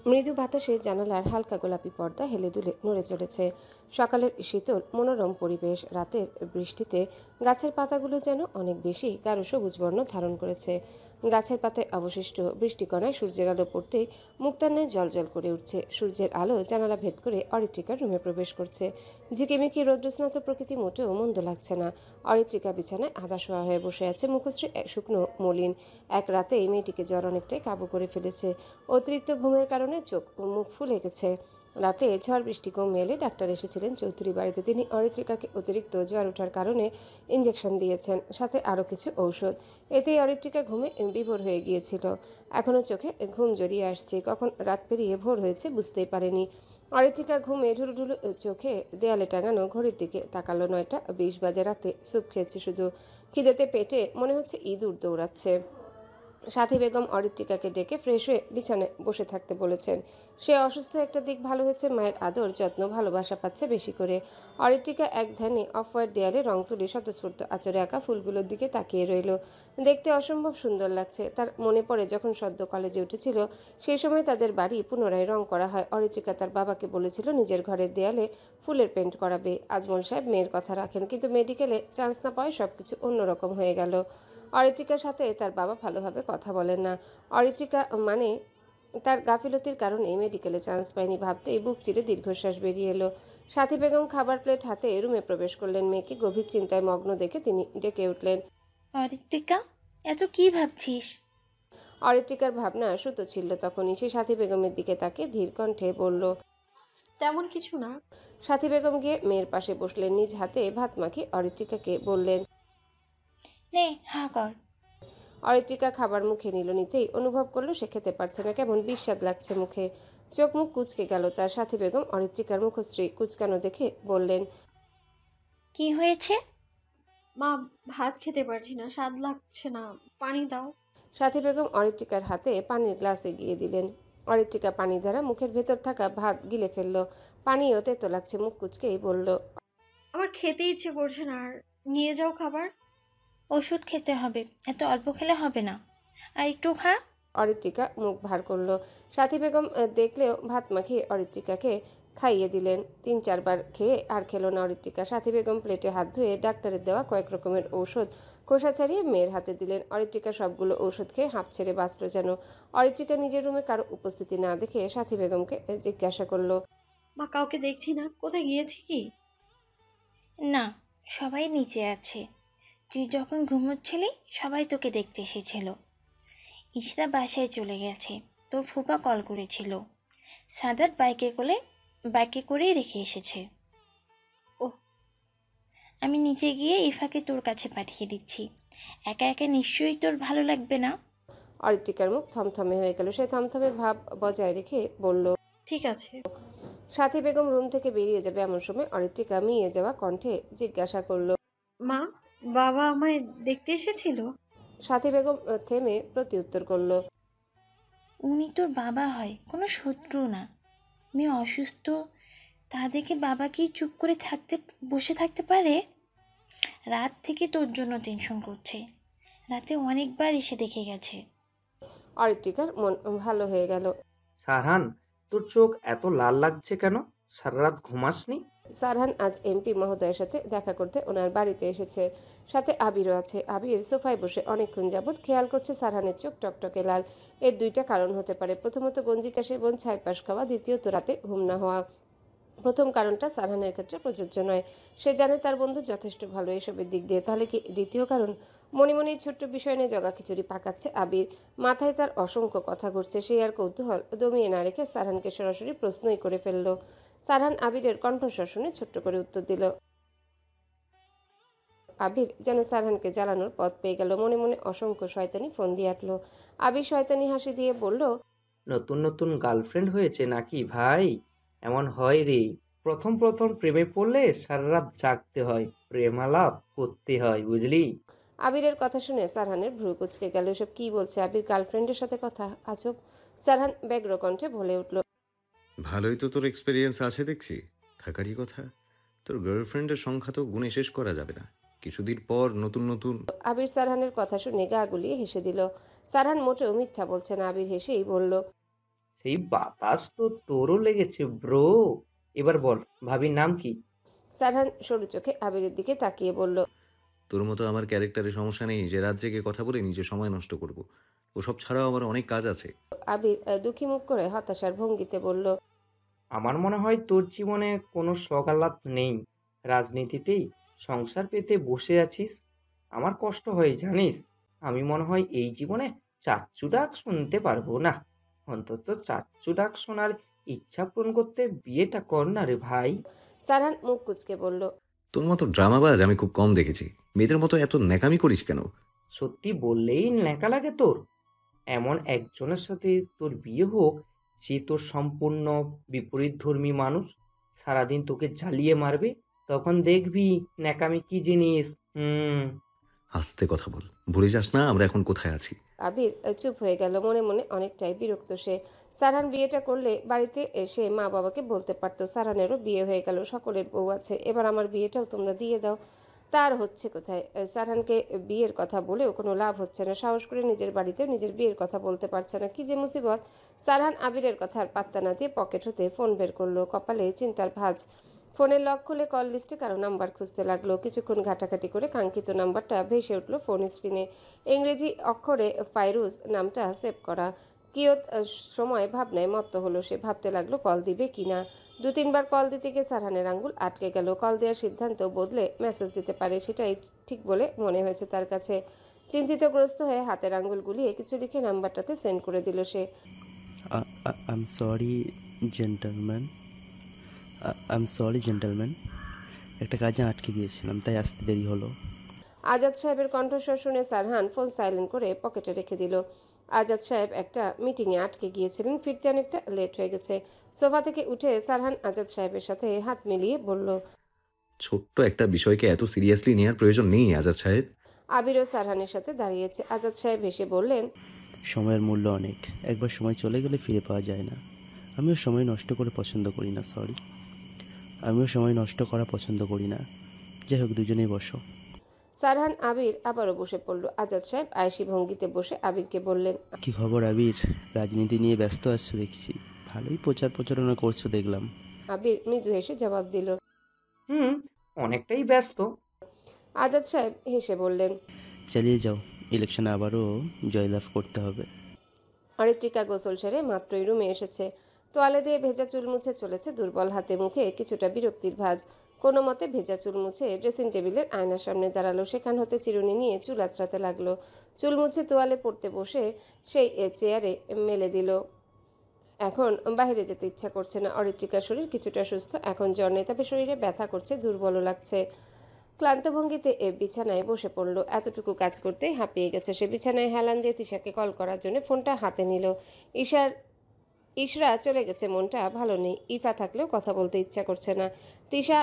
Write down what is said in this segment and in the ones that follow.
মৃদু বাতাসে জানালার হালকা গোলাপি পর্দা হেলে দুলে নড়ে চলেছে। সকালের শীতল মনোরম পরিবেশ, রাতের বৃষ্টিতে গাছের পাতাগুলো যেন অনেক বেশি গাঢ় সবুজ বর্ণ ধারণ করেছে। গাছের পাতায় অবশিষ্ট বৃষ্টিকণায় সূর্যের আলো পড়তেই মুক্তান্নে জলজল করে উঠছে। সূর্যের আলো জানালা ভেদ করে অরিত্রিকার রুমে প্রবেশ করছে। ঝিকিমিকি রৌদ্রস্নাত প্রকৃতি মোটেও মন্দ লাগছে না। অরিত্রিকা বিছানায় আধা শোয়া হয়ে বসে আছে, মুখশ্রী শুকনো মলিন। এক রাতে এই মেয়েটিকে জ্বর অনেকটাই কাবু করে ফেলেছে। অতিরিক্ত ঘুমের কারণে চোখ ও মুখ ফুলে গেছে। রাতে ঝড় বৃষ্টি কমে এলে ডাক্তার এসেছিলেন চৌধুরী বাড়িতে। তিনি অরিত্রিকাকে অতিরিক্ত জ্বর ওঠার কারণে ইঞ্জেকশন দিয়েছেন, সাথে আরও কিছু ঔষধ। এতেই অরিত্রিকা ঘুমে বিভোর হয়ে গিয়েছিল। এখনও চোখে ঘুম জড়িয়ে আসছে। কখন রাত পেরিয়ে ভোর হয়েছে বুঝতেই পারেনি। অরিত্রিকা ঘুমে ঢুলু ঢুলু চোখে দেয়ালে টাঙানো ঘড়ির দিকে তাকালো। 9টা 20 বাজে। রাতে স্যুপ খেয়েছে শুধু। খিদেতে পেটে মনে হচ্ছে ইঁদুর দৌড়াচ্ছে। সাথী বেগম অরিত্রিকাকে ডেকে ফ্রেশ হয়ে বিছানায় বসে থাকতে বলেছেন। সে অসুস্থ, একটা দিক ভালো হয়েছে, মায়ের আদর যত্ন ভালোবাসা পাচ্ছে বেশি করে। অরিত্রিকা এক ধ্যানে অফ হোয়াইট দেয়ালে রং তুলে স্বতঃস্ফূর্ত আঁচড়ে আঁকা ফুলগুলোর দিকে তাকিয়ে রইল। দেখতে অসম্ভব সুন্দর লাগছে। তার মনে পড়ে যখন সদ্য কলেজে উঠেছিল, সেই সময় তাদের বাড়ি পুনরায় রং করা হয়। অরিত্রিকা তার বাবাকে বলেছিল নিজের ঘরের দেয়ালে ফুলের পেন্ট করাবে। আজমল সাহেব মেয়ের কথা রাখেন, কিন্তু মেডিকেলে চান্স না পাওয়ায় সবকিছু অন্যরকম হয়ে গেল। অরিত্রিকার সাথে তার বাবা ভালোভাবে কথা বলেন না। অরিত্রিকা মানে তার গাফিলতির কারণে মেডিকেলে চান্স পায়নি ভাবতেই বুক চিরে দীর্ঘশ্বাস বেরিয়ে এলো। সাথী বেগম খাবার প্লেট হাতে রুমে প্রবেশ করলেন। মেয়েকে গভীর চিন্তায় মগ্ন দেখে তিনি ডেকে উঠলেন। অরিত্রিকা, এত কি ভাবছিস? অরিত্রিকার ভাবনা সুতো ছিল তখনই। সে সাথী বেগমের দিকে তাকে ধীর কণ্ঠে বলল, তেমন কিছু না। সাথী বেগম গিয়ে মেয়ের পাশে বসলেন। নিজ হাতে ভাত মাখিয়ে অরিত্রিকাকে বললেন। নে, হা কর। অরিত্রিকা খাবার মুখে নিল। নিতেই অনুভব করলো সে খেতে পারছে না, কেমন বিস্বাদ লাগছে মুখে। চোখ মুখ কুঁচকে গেল তার। সাথী বেগম অরিত্রিকার মুখশ্রী কুচকানো দেখে বললেন, কি হয়েছে? মা, ভাত খেতে পারছি না, স্বাদ লাগছে না, পানি দাও। সাথী বেগম অরিত্রিকার হাতে পানির গ্লাস এগিয়ে দিলেন। অরিত্রিকা পানি দ্বারা মুখের ভেতর থাকা ভাত গিলে ফেলল। পানিও তেতো লাগছে, মুখ কুচকেই বলল, আমার খেতে ইচ্ছে করছে না, আর নিয়ে যাও খাবার। ওষুধ খেতে হবে, এত অল্প খেলে হবে না। আর একটু খা। অরিত্রিকা মুখ ভার করল। সাথী বেগম দেখলেও ভাত মাখিয়ে অরিত্রিকাকে খাইয়ে দিলেন। 3-4 বার খেয়ে আর খেলো না অরিত্রিকা। সাথী বেগম প্লেটে হাত ধুয়ে ডাক্তারের দেওয়া কয়েক রকমের ঔষধ খোসা ছাড়িয়ে মেয়ের হাতে দিলেন। অরিত্রিকা সবগুলো ঔষধ খেয়ে হাঁপ ছেড়ে বাঁচল যেন। অরিত্রিকা নিজের রুমে কারো উপস্থিতি না দেখে সাথী বেগমকে জিজ্ঞাসা করলো, মা, কাউকে দেখছি না, কোথায় গিয়েছি কি? না, সবাই নিচে আছে। তুই যখন ঘুমোচ্ছিলি সবাই তোকে দেখতে এসেছিল। ইশরা বাসায় চলে গেছে, তোর ফুপা কল করেছিল। সাদাত বাইকে করেই রেখে এসেছে। ওহ। আমি নিচে গিয়ে ইফাকে তোর কাছে পাঠিয়ে দিচ্ছি। একা একা নিশ্চয়ই তোর ভালো লাগবে না। অরিত্রিকার মুখ থমথমে হয়ে গেল। সে থমথমে ভাব বজায় রেখে বলল, ঠিক আছে। সাথী বেগম রুম থেকে বেরিয়ে যাবে এমন সময় অরিত্রিকা মিয়ে যাওয়া কণ্ঠে জিজ্ঞাসা করলো, মা, বাবা আমায় দেখতে এসেছিল? সাথী বেগম থেমে প্রত্যুত্তর করল, উনি তোর বাবা হয়, কোনো শত্রু না। মেয়ে অসুস্থ, তা দেখে বাবা কি চুপ করে বসে থাকতে পারে? রাত থেকে তোর জন্য টেনশন করছে। রাতে অনেকবার এসে দেখে গেছে। অরিত্রিকার মন ভালো হয়ে গেল। সারহান, তোর চোখ এত লাল লাগছে কেন? সারা রাত ঘুমাসনি? সারহান আজ এমপি মহোদয়ের সাথে দেখা করতে ওনার বাড়িতে এসেছে। সাথে আবিরও আছে। আবির সোফায় বসে অনেকক্ষণ যাবৎ খেয়াল করছে সারহানের চোখ টকটকে লাল। এর 2টা কারণ হতে পারে। প্রথমত গঞ্জিকাশির বোন ছাইপাস খাওয়া, দ্বিতীয়ত রাতে ঘুম না হওয়া। প্রথম কারণটা সারহানের ক্ষেত্রে প্রযোজ্য নয়। সে জানে তার বন্ধু যথেষ্ট ভালো এসবের দিক দিয়ে। তাহলে কি দ্বিতীয় কারণ? মনে মনে এই ছোট্ট বিষয় নিয়ে জগা খিচুড়ি পাকাচ্ছে আবির। মাথায় তার অসংখ্য কথা ঘুরছে। সে আর কৌতূহল দমিয়ে না রেখে সারহানকে সরাসরি প্রশ্নই করে ফেলল। সারহান আবিরের কণ্ঠস্বর শুনে ছোট্ট করে উত্তর দিল। আবির যেন সারহানকে জ্বালানোর পথ পেয়ে গেল। মনে মনে অসংখ্য শয়তানি ফোন দিয়ে আঁটল। আবির শয়তানি হাসি দিয়ে বলল, নতুন নতুন গার্লফ্রেন্ড হয়েছে নাকি ভাই? এমন হয় রে, প্রথম প্রথম প্রেমে পড়লে সারা রাত জাগতে হয়, প্রেমালাপ করতে হয়, বুঝলি? আবিরের কথা শুনে সারহানের ভ্রু কুঁচকে গেল। এসব কি বলছে আবির? গার্লফ্রেন্ডের সাথে কথা? আজব। সারহান ব্যগ্র কণ্ঠে বলে উঠল, ভালোই তো তোর এক্সপেরিয়েন্স আছে দেখছি। থাকারই কথা। তোর গার্লফ্রেন্ডের সংখ্যা তো গুণে শেষ করা যাবে না। কিছুদিন পর নতুন নতুন। আবির সারহানের কথা শুনে গা গুলিয়ে হেসে দিল। সারহান মোটেও মিথ্যা বলছে না। আবির হেসেই বলল, সেই বাতাস তো তোরও লেগেছে ব্রো। এবার বল, ভাবির নাম কি? সারহান সরু চোখে আবিরের দিকে তাকিয়ে বলল, তোর মতো আমার ক্যারেক্টারে সমস্যা নেই যে রাত জেগে কথা বলে নিজে সময় নষ্ট করব। ওসব ছাড়াও আমার অনেক কাজ আছে। আবির দুঃখী মুখ করে হতাশার ভঙ্গিতে বলল, আমার মনে হয় তোর জীবনে কোনো সকালাত নেই, রাজনীতিতেই সংসার পেতে বসে আছিস। আমার কষ্ট হয় জানিস, আমি মনে হয় এই জীবনে চাচ্চু ডাক শুনতে পারবো না। অন্তত চাচ্চু ডাক শোনার ইচ্ছা পূরণ করতে বিয়েটা কর না রে ভাই। সারহান মুখ কুঁচকে বলল, তোর মতো ড্রামাবাজ আমি খুব কম দেখেছি। মেয়েদের মতো এত ন্যাকামি করিস কেন? সত্যি বললেই ন্যাকা লাগে তোর? এমন একজনের সাথে তোর বিয়ে হোক যে তোর সম্পূর্ণ বিপরীতধর্মী মানুষ, সারাদিন তোকে জ্বালিয়ে মারবে, তখন দেখবি ন্যাকামি কি জিনিস। আস্তে কথা বল, ভুলে যাস না আমরা এখন কোথায় আছি। আবির চুপ হয়ে গেল। মনে মনে অনেকটাই বিরক্ত সে। সারহান বিয়েটা করলে বাড়িতে এসে মা বাবাকে বলতে পারতো, সারহানেরও বিয়ে হয়ে গেল, সকলের বউ আছে, এবার আমার বিয়েটাও তোমরা দিয়ে দাও। তার হচ্ছে কোথায়? সারহানকে বিয়ের কথা বলেও কোনো লাভ হচ্ছে না, সাহস করে নিজের বাড়িতেও নিজের বিয়ের কথা বলতে পারছে না। কি যে মুসিবত! সারহান আবিরের কথার পাত্তা না দিয়ে পকেট হতে ফোন বের করলো, কপালে চিন্তার ভাঁজ। ফোনের লক খুলে কল লিস্টে কারো নাম্বার খুঁজতে লাগলো। কিছুক্ষণ ঘাটাঘাটি করে কাঙ্ক্ষিত নাম্বারটা ভেসে উঠল ফোন স্ক্রিনে। ইংরেজি অক্ষরে ফাইরুজ নামটা সেভ করা। কিয়ত সময় ভাবনায় মত্ত হলো সে। ভাবতে লাগলো কল দিবে কিনা। 2-3 বার কল দিতে গিয়ে সারহানের আঙ্গুল আটকে গেল। কল দেওয়ার সিদ্ধান্ত বদলে মেসেজ দিতে পারে, সেটাই ঠিক বলে মনে হয়েছে তার কাছে। চিন্তিতগ্রস্ত হয়ে হাতের আঙ্গুল গুলিয়ে কিছু লিখে নাম্বারটাতে সেন্ড করে দিল সে। আম সরি জেন্টলম্যান, আম সরি জেন্টলম্যান, একটা কাজে আটকে গিয়েছিলাম তাই আসতে দেরি হলো। আজাদ সাহেবের কণ্ঠস্বর শুনে সারহান ফোন সাইলেন্ট করে পকেটে রেখে দিল। আজাদ সাহেব একটা মিটিংয়ে আটকে গিয়েছিলেন, ফিরতে অনেকটা লেট হয়ে গেছে। সোফা থেকে উঠে সারহান আজাদ সাহেবের সাথে হাত মিলিয়ে বলল, ছোট্ট একটা বিষয়কে এত সিরিয়াসলি নেওয়ার প্রয়োজন নেই আজাদ সাহেব। আবিরও সারহানের সাথে দাঁড়িয়েছে। আজাদ সাহেব হেসে বললেন, সময়ের মূল্য অনেক, একবার সময় চলে গেলে ফিরে পাওয়া যায় না। আমিও সময় নষ্ট করে পছন্দ করি না, সরি, আমিও সময় নষ্ট করা পছন্দ করি না। যাই হোক, দুজনেই বসো। সারহান আবির আবারও বসে পড়ল। আজাদ সাহেব আয়েশি ভঙ্গিতে বসে আবিরকে বললেন, কি খবর আবির? রাজনীতি নিয়ে ব্যস্ত আছো দেখছি, ভালোই প্রচার প্রচারণা করছো দেখলাম। আবির মৃদু হেসে জবাব দিল। অনেকটাই ব্যস্ত। আজাদ সাহেব হেসে বললেন, চালিয়ে যাও, ইলেকশনে আবারও জয়লাভ করতে হবে। অরিত্রিকা গোসল সেরে মাত্রই রুমে এসেছে। তোয়ালে দিয়ে ভেজা চুল মুছে চলেছে দুর্বল হাতে, মুখে কিছুটা বিরক্তির ভাঁজ। কোনো মতে ভেজা চুল মুছে ড্রেসিং টেবিলের আয়নার সামনে দাঁড়ালো। সেখান হতে চিরুনি নিয়ে চুল আঁচড়াতে লাগলো। চুল মুছে তোয়ালে পড়তে বসে সেই চেয়ারে মেলে দিল। এখন বাইরে যেতে ইচ্ছা করছে না। অরিত্রিকার শরীর কিছুটা সুস্থ, এখন জ্বর নেই, তবে শরীরে ব্যথা করছে, দুর্বলও লাগছে। ক্লান্ত ভঙ্গিতে বিছানায় বসে পড়লো। এতটুকু কাজ করতেই হাঁপিয়ে গেছে সে। বিছানায় হেলান দিয়ে তিশাকে কল করার জন্য ফোনটা হাতে নিল। ইশরা চলে গেছে, মনটা ভালো নেই। ইফা থাকলেও কথা বলতে ইচ্ছা করছে না। তিশা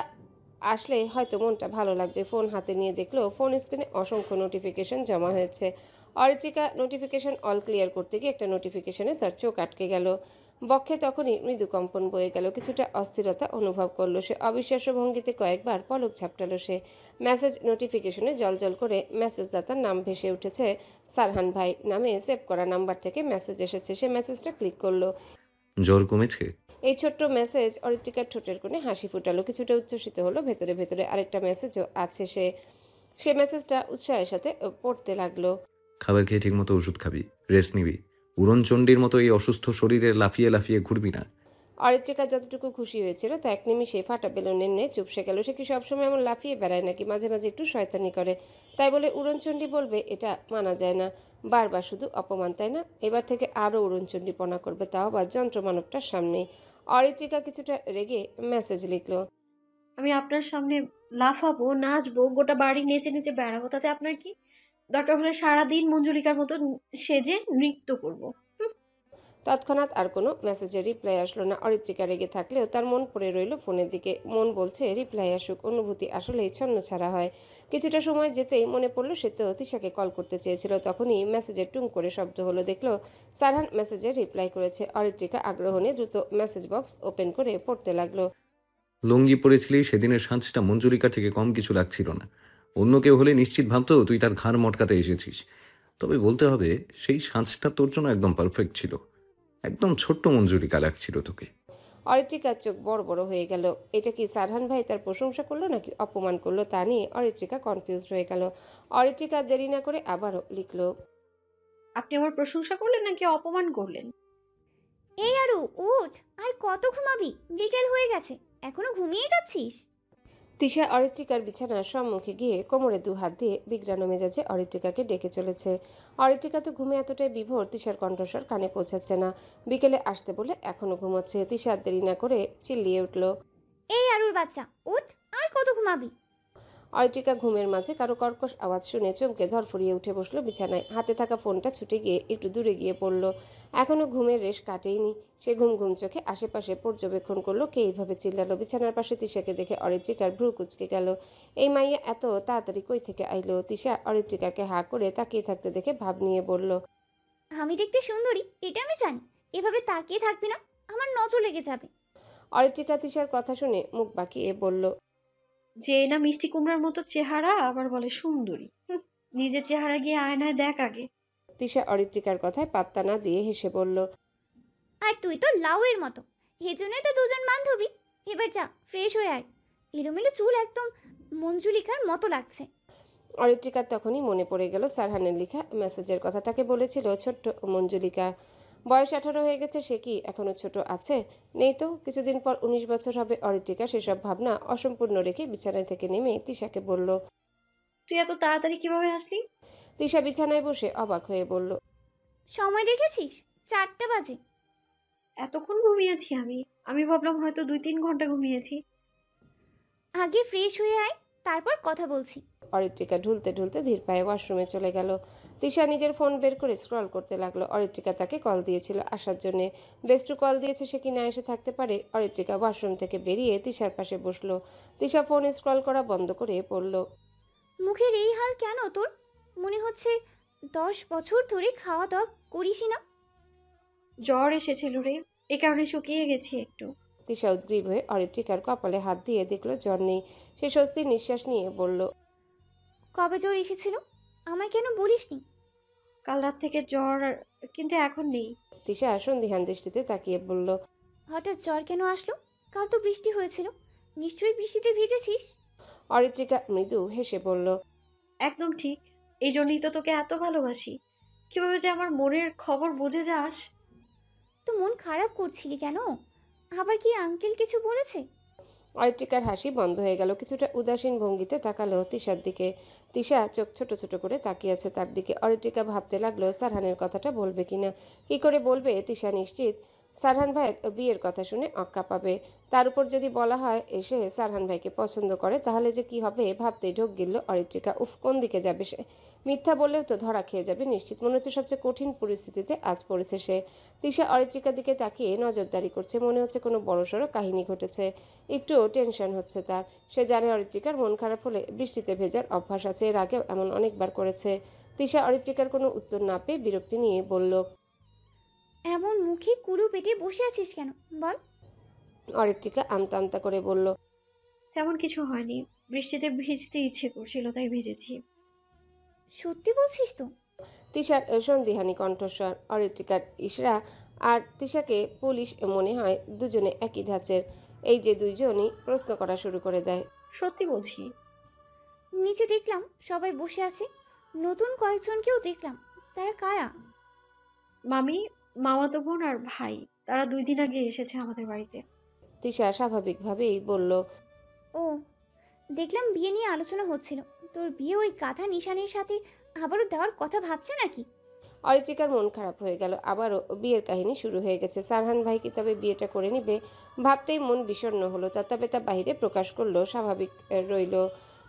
আসলে হয়তো মনটা ভালো লাগবে। ফোন হাতে নিয়ে দেখলো ফোন স্ক্রিনে অসংখ্য নোটিফিকেশন জমা হয়েছে। অরিত্রিকা নোটিফিকেশন অল ক্লিয়ার করতে গিয়ে একটা নোটিফিকেশনে তার চোখ আটকে গেল। বক্ষে তখনই মৃদু কম্পন বয়ে গেল। কিছুটা অস্থিরতা অনুভব করলো সে। অবিশ্বাস্য ভঙ্গিতে কয়েকবার পলক ঝাপটালো সে। মেসেজ নোটিফিকেশনে জলজল করে মেসেজদাতার নাম ভেসে উঠেছে। সারহান ভাই নামে সেভ করা নাম্বার থেকে মেসেজ এসেছে। সে মেসেজটা ক্লিক করলো। জ্বর কমেছে? এই ছোট্ট মেসেজ অরিত্রিকার ঠোঁটের কোণে হাসি ফুটালো। কিছুটা উচ্ছ্বসিত হলো। ভেতরে ভেতরে আরেকটা মেসেজও আছে। সে মেসেজটা উৎসাহের সাথে পড়তে লাগলো। খাবার খেয়ে ঠিক মতো ওষুধ খাবি, রেস্ট নিবি। উড়নচণ্ডীর মতো এই অসুস্থ শরীরে লাফিয়ে লাফিয়ে ঘুরবি না। অরিত্রিকা যতটুকু খুশি হয়েছিল তা এক নিমিষে ফাটা বেলুনের ন্যায় চুপসে গেল। সে কি সবসময় এমন লাফিয়ে বেড়ায় নাকি? মাঝে মাঝে একটু শয়তানি করে, তাই বলে উড়নচণ্ডী বলবে? এটা মানা যায় না। বারবার শুধু অপমান, তাই না? এবার থেকে আরও উড়নচণ্ডীপনা করবে, তাও বা যন্ত্রমানবটার সামনে। অরিত্রিকা কিছুটা রেগে মেসেজ লিখলো। আমি আপনার সামনে লাফাবো, নাচবো, গোটা বাড়ি নেচে নেচে বেড়াবো, তাতে আপনার কি? দরকার হলে সারাদিন মঞ্জুলিকার মতো সেজে নৃত্য করবো। তৎক্ষণাৎ আর কোনো মেসেজের রিপ্লাই আসলো না। অরিত্রিকা রেগে থাকলেও তার মন পড়ে রইল ফোনের দিকে। মন বলছে রিপ্লাই আসুক। অনুভূতি আসলেই ছন্ন ছাড়া হয়। কিছুটা সময় যেতেই মনে পড়লো সে তো তিশাকে কল করতে চেয়েছিল। তখনই মেসেজের টুং করে শব্দ হলো। দেখলো সারহান মেসেজে রিপ্লাই করেছে। অরিত্রিকা আগ্রহ নিয়ে দ্রুত মেসেজ বক্স ওপেন করে পড়তে লাগলো। লুঙ্গি পরেছিলি সেদিনের সাঁঝটা মঞ্জুরিকা থেকে কম কিছু লাগছিল না। অন্য কেউ হলে নিশ্চিত ভাবতো তুই তার ঘাড় মটকাতে এসেছিস। তবে বলতে হবে সেই সাঁঝটা তোর জন্য একদম পারফেক্ট ছিল। একদম ছোট্ট মঞ্জুরিকা লাগছিল তোকে। অরিত্রিকার চোখ বড় বড় হয়ে গেল। এটা কি সারহান ভাই তার প্রশংসা করলো নাকি অপমান করলো তা নিয়ে অরিত্রিকা কনফিউজড হয়ে গেল। অরিত্রিকা দেরি না করে আবারও লিখলো, আপনি আমার প্রশংসা করলেন নাকি অপমান করলেন? এই আরু উঠ, আর কত ঘুমাবি? বিকেল হয়ে গেছে, এখনো ঘুমিয়ে যাচ্ছিস? তিশা অরিত্রিকার বিছানার সম্মুখে গিয়ে কোমরে দু হাত দিয়ে বিগ্রানো মেজাজে অরিত্রিকাকে ডেকে চলেছে। অরিত্রিকা তো ঘুমে এতটাই বিভোর তিশার কণ্ঠস্বর কানে পৌঁছাচ্ছে না। বিকেলে আসতে বলে এখনো ঘুমোচ্ছে। তিশা দেরি না করে চিল্লিয়ে উঠল, এই আরুর বাচ্চা উঠ, আর কত ঘুমাবি? অরিত্রিকা ঘুমের মাঝে কারো কর্কশ আওয়াজ শুনে চমকে ধরফরিয়ে উঠে বসলো বিছানায়। হাতে থাকা ফোনটা ছুটে গিয়ে একটু দূরে গিয়ে পড়ল। এখনো ঘুমের রেশ কাটেইনি। সে ঘুম ঘুম চোখে আশেপাশে পর্যবেক্ষণ করলো কে এইভাবে চিল্লালো। বিছানার পাশে তিশাকে দেখে অরিত্রিকার ভ্রু কুচকে গেল। এই মাইয়া এত তাড়াতাড়ি কই থেকে আইলো? তিশা অরিত্রিকাকে হা করে তাকিয়ে থাকতে দেখে ভাব নিয়ে বলল, আমি দেখতে সুন্দরী এটা আমি জানি, এভাবে তাকিয়ে থাকবি না, আমার নজর লেগে যাবে। অরিত্রিকা তিশার কথা শুনে মুখ বাঁকিয়ে বলল, যে না মিষ্টি কুমড়ার মতো চেহারা আবার বলে সুন্দরী। নিজের চেহারা গিয়ে আয়নায় দেখ আগে। তিশা অরিত্রিকার কথায় পাত্তা না দিয়ে হেসে বলল, আর তুই তো লাউয়ের মতো, এজন্যই তো দুজন বান্ধবী। এবার যা ফ্রেশ হয়ে আয়, এলোমেলো চুল একদম মঞ্জুলিকার মতো লাগছে। অরিত্রিকার তখনই মনে পড়ে গেল সারহানের লেখা মেসেজের কথা। তাকে বলেছিল ছোট্ট মঞ্জুলিকা। বয়স 18 হয়ে গেছে, সে কি এখনো ছোট আছে? নেই তো। কিছুদিন পর 19 বছর হবে। অরিত্রিকা সেসব ভাবনা অসম্পূর্ণ রেখে বিছানায় থেকে নেমে তিশাকে বলল, তুই এত তাড়াতাড়ি কিভাবে আসলি? তিশা বিছানায় বসে অবাক হয়ে বলল, সময় দেখেছিস? 4টা বাজে। এতক্ষণ ঘুমিয়েছি আমি? আমি ভাবলাম হয়তো 2-3 ঘন্টা ঘুমিয়েছি। আগে ফ্রেশ হয়ে আয়, তারপর কথা বলছি। অরিত্রিকা ঢুলতে ঢুলতে ধীর পায়ে ওয়াশরুমে চলে গেল। তিশা নিজের ফোন বের করে স্ক্রল করতে লাগলো। অরিত্রিকা তাকে কল দিয়েছিল আসার জন্য। বেস্টু কল দিয়েছে, সে কি না এসে থাকতে পারে? অরিত্রিকা ওয়াশরুম থেকে বেরিয়ে তিশার পাশে বসলো। তিশা ফোন স্ক্রল করা বন্ধ করে পড়ল, মুখের এই হাল কেন তোর? মনে হচ্ছে 10 বছর ধরে খাওয়া দাওয়া করিসই না। জ্বর এসেছিল রে, এ কারণে শুকিয়ে গেছি একটু। তিশা উদ্গ্রীব হয়ে অরিত্রিকার কপালে হাত দিয়ে দেখলো জ্বর নেই। সে স্বস্তির নিঃশ্বাস নিয়ে বলল, কবে জ্বর এসেছিল? আমায় কেন বলিসনি? কাল রাত থেকে জ্বর, কিন্তু এখন নেই। তিশা সন্দিহান দৃষ্টিতে তাকিয়ে বলল, হঠাৎ জ্বর কেন আসলো? কাল তো বৃষ্টি হয়েছিল, নিশ্চয়ই বৃষ্টিতে ভিজেছিস। অরিত্রিকা মৃদু হেসে বলল, একদম ঠিক, এই জন্যই তো তোকে এত ভালোবাসি। কিভাবে যে আমার মনের খবর বুঝে যাস। তো মন খারাপ করছিলি কেন? আবার কি আঙ্কেল কিছু বলেছে? অরিত্রিকার হাসি বন্ধ হয়ে গেল। কিছুটা উদাসীন ভঙ্গিতে তাকালো তিশার দিকে। তিশা চোখ ছোট ছোট করে তাকিয়ে আছে তার দিকে। অরিত্রিকা ভাবতে লাগলো সারহানের কথাটা বলবে কিনা। কি করে বলবে? তিশা নিশ্চিত সারহান ভাইয়ের বিয়ের কথা শুনে অক্কা পাবে। তার উপর যদি বলা হয় এসে সারহান ভাইকে পছন্দ করে, তাহলে যে কি হবে ভাবতেই ঢোক গিলল অরিত্রিকা। উফ, কোন দিকে যাবে সে? মিথ্যা বললেও তো ধরা খেয়ে যাবে নিশ্চিত। মনে হচ্ছে সবচেয়ে কঠিন পরিস্থিতিতে আজ পড়েছে সে। তিশা অরিত্রিকার দিকে তাকিয়ে নজরদারি করছে। মনে হচ্ছে কোনো বড়সড় কাহিনী ঘটেছে। একটু টেনশন হচ্ছে তার। সে জানে অরিত্রিকার মন খারাপ হলে বৃষ্টিতে ভেজার অভ্যাস আছে, এর আগেও এমন অনেকবার করেছে। তিশা অরিত্রিকার কোনো উত্তর না পেয়ে বিরক্তি নিয়ে বলল, এমন মুখে কুলু পেটে বসে আছিস কেন বল? অরিত্রিকা আমতা আমতা করে বলল, তেমন কিছু হয়নি, বৃষ্টিতে ভিজতে ইচ্ছে করছিল তাই ভিজেছি। সত্যি বলছিস তো? তিশার সন্দিহানি কণ্ঠস্বর। অরিত্রিকার ইশরা আর তিশাকে পুলিশ মনে হয় দুজনে একই ধাঁচের। এই যে দুইজনই প্রশ্ন করা শুরু করে দেয়। সত্যি বলছি। নিচে দেখলাম সবাই বসে আছে, নতুন কয়েকজনকেও দেখলাম। তারা কারা? মামি, মামাতো বোন আর ভাই, তারা 2 দিন আগে এসেছে আমাদের বাড়িতে। তিশা স্বাভাবিকভাবেই বলল, ও, দেখলাম বিয়ে নিয়ে আলোচনা হচ্ছিল। তোর বিয়ে ওই গাধা নিশানের সাথে আবারও দেওয়ার কথা ভাবছে নাকি? অরিত্রিকার মন খারাপ হয়ে গেল। আবারও বিয়ের কাহিনী শুরু হয়ে গেছে। সারহান ভাই কি তবে বিয়েটা করে নিবে? ভাবতেই মন বিষণ্ণ হলো। তবে তা বাহিরে প্রকাশ করলো স্বাভাবিক রইল।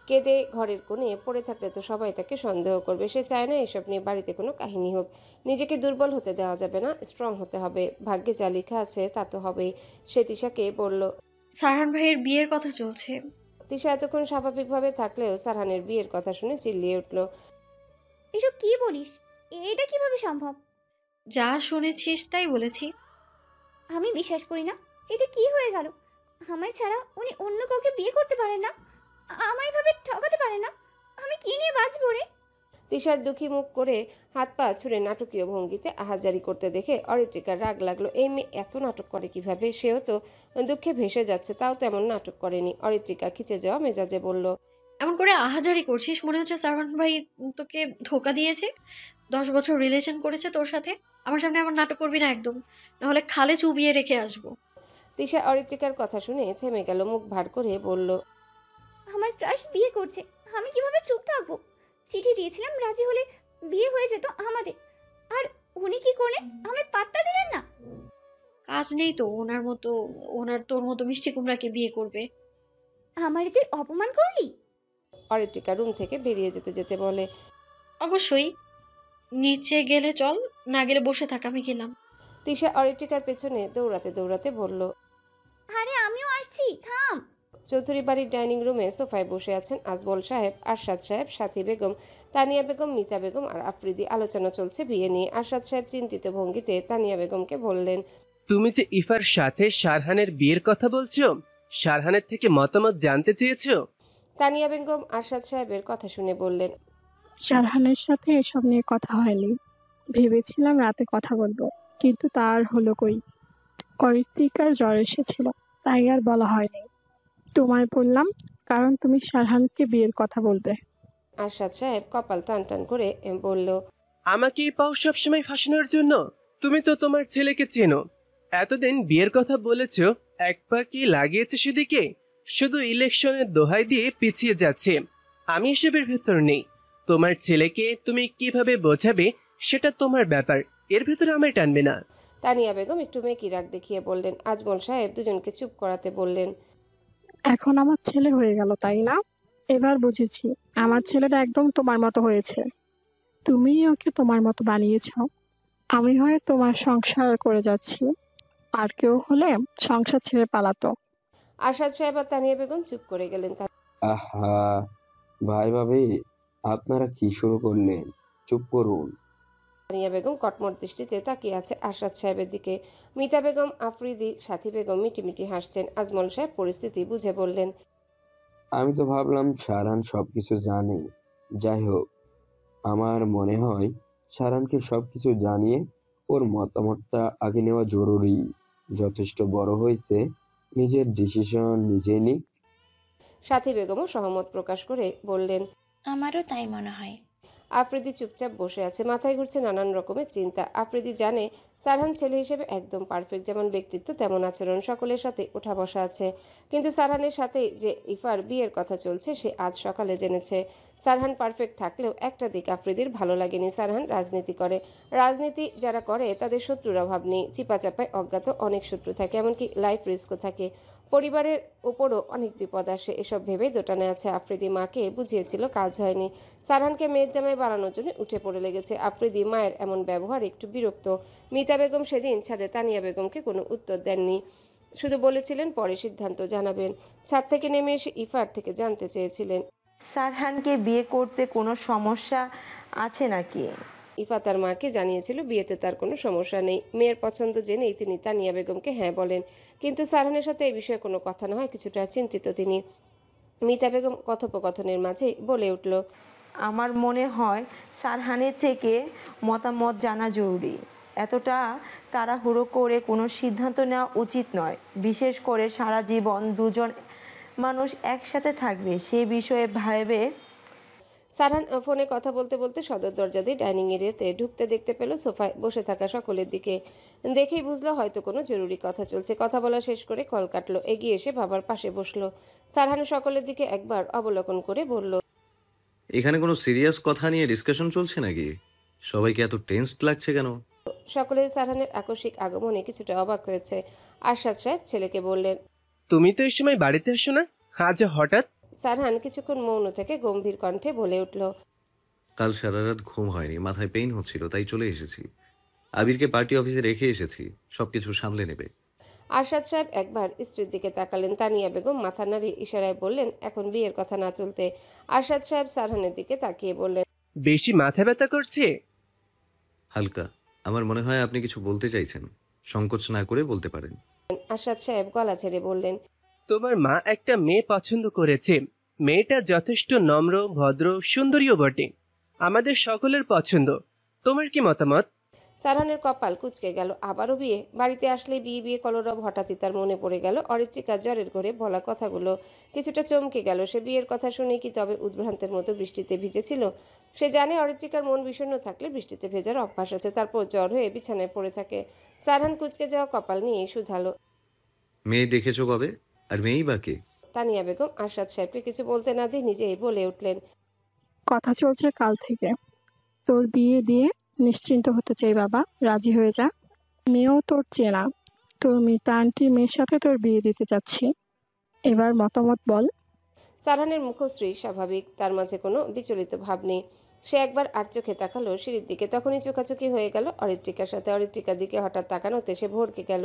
কেঁদে ঘরের কোণে পড়ে থাকলে তো সবাই তাকে সন্দেহ করবে। সে চায় না এসব নিয়ে বাড়িতে কোনো কাহিনী হোক। নিজেকে দুর্বল হতে দেওয়া যাবে না, স্ট্রং হতে হবে। ভাগ্যে যা লেখা আছে তা তো হবেই। সে তিশাকে বলল, সারহান ভাইয়ের বিয়ের কথা চলছে। তিশা এতক্ষণ স্বাভাবিকভাবে থাকলেও সারহানের বিয়ের কথা শুনে চিল্লিয়ে উঠল, এসব কি বলিস? এটা কিভাবে সম্ভব? যা শুনেছিস তাই বলেছি। আমি বিশ্বাস করি না। এটা কি হয়ে গেল? আমায় ছাড়া উনি অন্য কাউকে বিয়ে করতে পারেন না? আমায় ভাবে ঠকাতে পারে না? আমি কি নিয়ে বাঁচবো রে? তিশার দুঃখী মুখ করে হাত পা ছুঁড়ে নাটকীয় ভঙ্গিতে আহাজারি করতে দেখে অরিত্রিকার রাগ লাগলো। এই মেয়ে এত নাটক করে কিভাবে? সেও তো দুঃখে ভেসে যাচ্ছে, তাও তেমন নাটক করেনি। অরিত্রিকা খিচে যাওয়া মেজাজে বলল, এমন করে আহাজারি করছিস, মনে হচ্ছে সারওয়ান ভাই তোকে ধোকা দিয়েছে। 10 বছর রিলেশন করেছে তোর সাথে। আমার সামনে আমার নাটক করবি না একদম, নাহলে খালে চুবিয়ে রেখে আসবো। তিশা অরিত্রিকার কথা শুনে থেমে গেল, মুখ ভার করে বলল, আমার ক্রাশ বিয়ে করছে, আমি কিভাবে চুপ থাকবো? চিঠি দিয়েছিলাম, রাজি হলে বিয়ে হয়ে যেত আমাদের। আর উনি কি করলেন? আমি পাত্তা দিলেন না। কাজ নেই তো ওনার মতো, ওনার তোর মতো মিষ্টি কুমড়াকে বিয়ে করবে। আমারই তুই অপমান করলি। অরিত্রিকা রুম থেকে বেরিয়ে যেতে যেতে বলে, অবশ্যই, নিচে গেলে চল, না গেলে বসে থাক, আমি গেলাম। তিশা অরিত্রিকার পেছনে দৌড়াতে দৌড়াতে বলল, আরে আমিও আসছি, থাম। চৌধুরী বাড়ির ডাইনিং রুমে সোফায় বসে আছেন আজমল সাহেব, আরশাদ সাহেব, সাথী বেগম, তানিয়া বেগম, মিতা বেগম আর আফ্রিদি। আলোচনা চলছে বিয়ে নিয়ে। আরশাদ সাহেব চিন্তিত ভঙ্গিতে তানিয়া বেগমকে বললেন, তুমি যে ইফার সাথে শারহানের বিয়ের কথা বলছো, শারহানের থেকে মতামত জানতে চেয়েছো? তানিয়া বেগম আরশাদ সাহেবের কথা শুনে বললেন, শারহানের সাথে এসব নিয়ে কথা হয়নি। ভেবেছিলাম রাতে কথা বলবো, কিন্তু তার হলো কই। অরিত্রিকার জ্বর এসেছিল, তাই আর বলা হয়নি। তোমায় বললাম কারণ তুমি শারহানকে বিয়ের কথা বলবে। আরশাদ সাহেব কপাল টান টান করে বলল, আমাকেই পাও সবসময় ফাঁসানোর জন্য? তুমি তো তোমার ছেলেকে চেনো। এতদিন বিয়ের কথা বলেছ, এক পা কি লাগিয়েছে সেদিকে? শুধু ইলেকশনের দোহাই দিয়ে পিছিয়ে যাচ্ছে। আমি এসবের ভেতর নেই। তোমার ছেলেকে তুমি কিভাবে বোঝাবে সেটা তোমার ব্যাপার, এর ভেতরে আমায় টানবে না। তানিয়া বেগম একটু মেকি রাগ দেখিয়ে বললেন। আজমল সাহেব দুজনকে চুপ করাতে বললেন, এখন আমার ছেলে হয়ে গেল, তাই না? এবার বুঝেছি আমার ছেলেটা একদম তোমার মতো হয়েছে। তুমি ওকে তোমার মতো বানিয়েছ। আমি হয় তোমার সংসার করে যাচ্ছি, আর কেউ হলে সংসার ছেড়ে পালাতো। আরশাদ সাহেব আর তানিয়া বেগম চুপ করে গেলেন। আহা, ভাই ভাবি, আপনারা কি শুরু করলেন? চুপ করুন। তানিয়া বেগম কটমট দৃষ্টিতে তাকিয়ে আছে আরশাদ সাহেবের দিকে। মিতা বেগম, আফ্রিদি, সাথী বেগম মিটিমিটি হাসছেন। আজমল সাহেব পরিস্থিতি বুঝে বললেন, আমি তো ভাবলাম শারহান সবকিছু জানে। যাই হোক, আমার মনে হয় শারহানকে সবকিছু জানিয়ে ওর মতামতটা আগে নেওয়া জরুরি। যথেষ্ট বড় হয়েছে, নিজের ডিসিশন নিজে নিক। সাথী বেগমও সহমত প্রকাশ করে বললেন। আমারও তাই মনে হয়। আফ্রিদি চুপচাপ বসে আছে, মাথায় ঘুরছে নানান রকমের চিন্তা। আফ্রিদি জানে সারহান ছেলে হিসেবে একদম পারফেক্ট, যেমন ব্যক্তিত্ব তেমন আচরণ, সকলের সাথে ওঠা বসা আছে। কিন্তু সারহানের সাথে যে ইফার বিয়ের কথা চলছে সে আজ সকালে জেনেছে। সারহান পারফেক্ট থাকলেও একটা দিক আফ্রিদির ভালো লাগেনি, সারহান রাজনীতি করে। রাজনীতি যারা করে তাদের শত্রুর অভাব নেই, চিপাচাপায় অজ্ঞাত অনেক শত্রু থাকে, এমনকি লাইফ রিস্কও থাকে। পরিবারের ওপরও অনেক বিপদ আসে। এসব ভেবেই দোটানে আছে আফ্রিদি। মাকে বুঝিয়েছিল, কাজ হয়নি। সারহানকে মেয়ের জামাই বানানোর জন্য উঠে পড়ে লেগেছে। আফ্রিদি মায়ের এমন ব্যবহার একটু বিরক্ত। মিতা বেগম সেদিন ছাদে তানিয়া বেগমকে কোনো উত্তর দেননি, শুধু বলেছিলেন পরে সিদ্ধান্ত জানাবেন। ছাদ থেকে নেমে এসে ইফার থেকে জানতে চেয়েছিলেন, সারহানকে বিয়ে করতে কোনো সমস্যা আছে নাকি? ইফা তার মাকে জানিয়েছিল বিয়েতে তার কোনো সমস্যা নেই। মেয়ের পছন্দ জেনেই তিনি তানিয়া বেগমকে হ্যাঁ বলেন, কিন্তু সারহানের সাথে এই বিষয়ে কোনো কথা না হয় কিছুটা চিন্তিত তিনি। মিতা বেগম কথোপকথনের মাঝেই বলে উঠল, আমার মনে হয় সারহানের থেকে মতামত জানা জরুরি। এতটা তাড়াহুড়ো করে কোনো সিদ্ধান্ত নেওয়া উচিত নয়, বিশেষ করে সারা জীবন দুজন মানুষ একসাথে থাকবে সে বিষয়ে ভেবে। সারহান ফোনে কথা বলতে বলতে সদর দরজা দিয়ে ডাইনিং এরিয়াতে ঢুকতে দেখতে পেল সোফায় বসে থাকা সকলের দিকে। দেখেই বুঝলো হয়তো কোনো জরুরি কথা চলছে। কথা বলা শেষ করে কল কাটলো, এগিয়ে এসে বাবার পাশে বসলো। সারহান সকলের দিকে একবার অবলোকন করে বলল, এখানে কোনো সিরিয়াস কথা নিয়ে ডিসকাশন চলছে নাকি? সবাইকে এত টেন্সড লাগছে কেন? সকলে সারহানের আকস্মিক আগমনে কিছুটা অবাক হয়েছে। আরশাদ সাহেব ছেলেকে বললেন, তুমি তো এই সময় বাড়িতে আসো না, আজ হঠাৎ? সারহান কিছুক্ষণ মৌন থেকে গম্ভীর কণ্ঠে বলে উঠল, কাল সারা রাত ঘুম হয়নি, মাথায় পেইন হচ্ছিল, তাই চলে এসেছি। আবিরকে পার্টি অফিসে রেখে এসেছি, সবকিছু সামলে নেবে। আরশাদ সাহেব একবার স্ত্রীর দিকে তাকালেন। তানিয়া বেগম মাথা নাড়িয়ে ইশারায় বললেন এখন বিয়ের কথা না তুলতে। আরশাদ সাহেব সারহানের দিকে তাকিয়ে বললেন, বেশি মাথা ব্যথা করছে? হালকা। আমার মনে হয় আপনি কিছু বলতে চাইছেন, সংকোচ না করে বলতে পারেন। আরশাদ সাহেব গলা ছেড়ে বললেন, তোমার মা একটা মেয়ে পছন্দ করেছে। মেয়েটা যথেষ্ট নম্র, ভদ্র, সুন্দরীও বটে। আমাদের সকলের পছন্দ। তোমার কি মতামত? সারহানের কপাল কুঁচকে গেল। আবারও বিয়ে? বাড়িতে আসলে বিয়ে বিয়ে কলরব হঠাৎই তার মনে পড়ে গেল অরিত্রিকা জ্বরের ঘরে বলা কথাগুলো। কিছুটা চমকে গেল সে। বিয়ের কথা শুনে কি তবে উদ্ভ্রান্তের মতো বৃষ্টিতে ভিজেছিল? সে জানে অরিত্রিকার মন বিষণ্ণ থাকলে বৃষ্টিতে ভেজার অভ্যাস আছে, তারপর জ্বর হয়ে বিছানায় পড়ে থাকে। সারহান কুঁচকে যাওয়া কপাল নিয়ে শুধালো, মেয়ে দেখেছো কবে? আর মেয়েই বা কে? তানিয়া বেগম আরশাদ সাহেবকে কিছু বলতে না দিয়ে নিজেই বলে উঠলেন, কথা চলছে কাল থেকে। তোর বিয়ে দিয়ে নিশ্চিন্ত হতে চাই বাবা, রাজি হয়ে যা। মেয়েও তোর চেনা, তোর মিতা আন্টি মেয়ের সাথে তোর বিয়ে দিতে চাচ্ছি। এবার মতামত বল। সারহানের মুখশ্রী স্বাভাবিক, তার মাঝে কোনো বিচলিত ভাব নেই। সে একবার আর চোখে তাকালো সিঁড়ির দিকে, তখনই চোখাচোখি হয়ে গেল অরিত্রিকার সাথে। অরিত্রিকার দিকে হঠাৎ তাকানোতে সে ভড়কে গেল,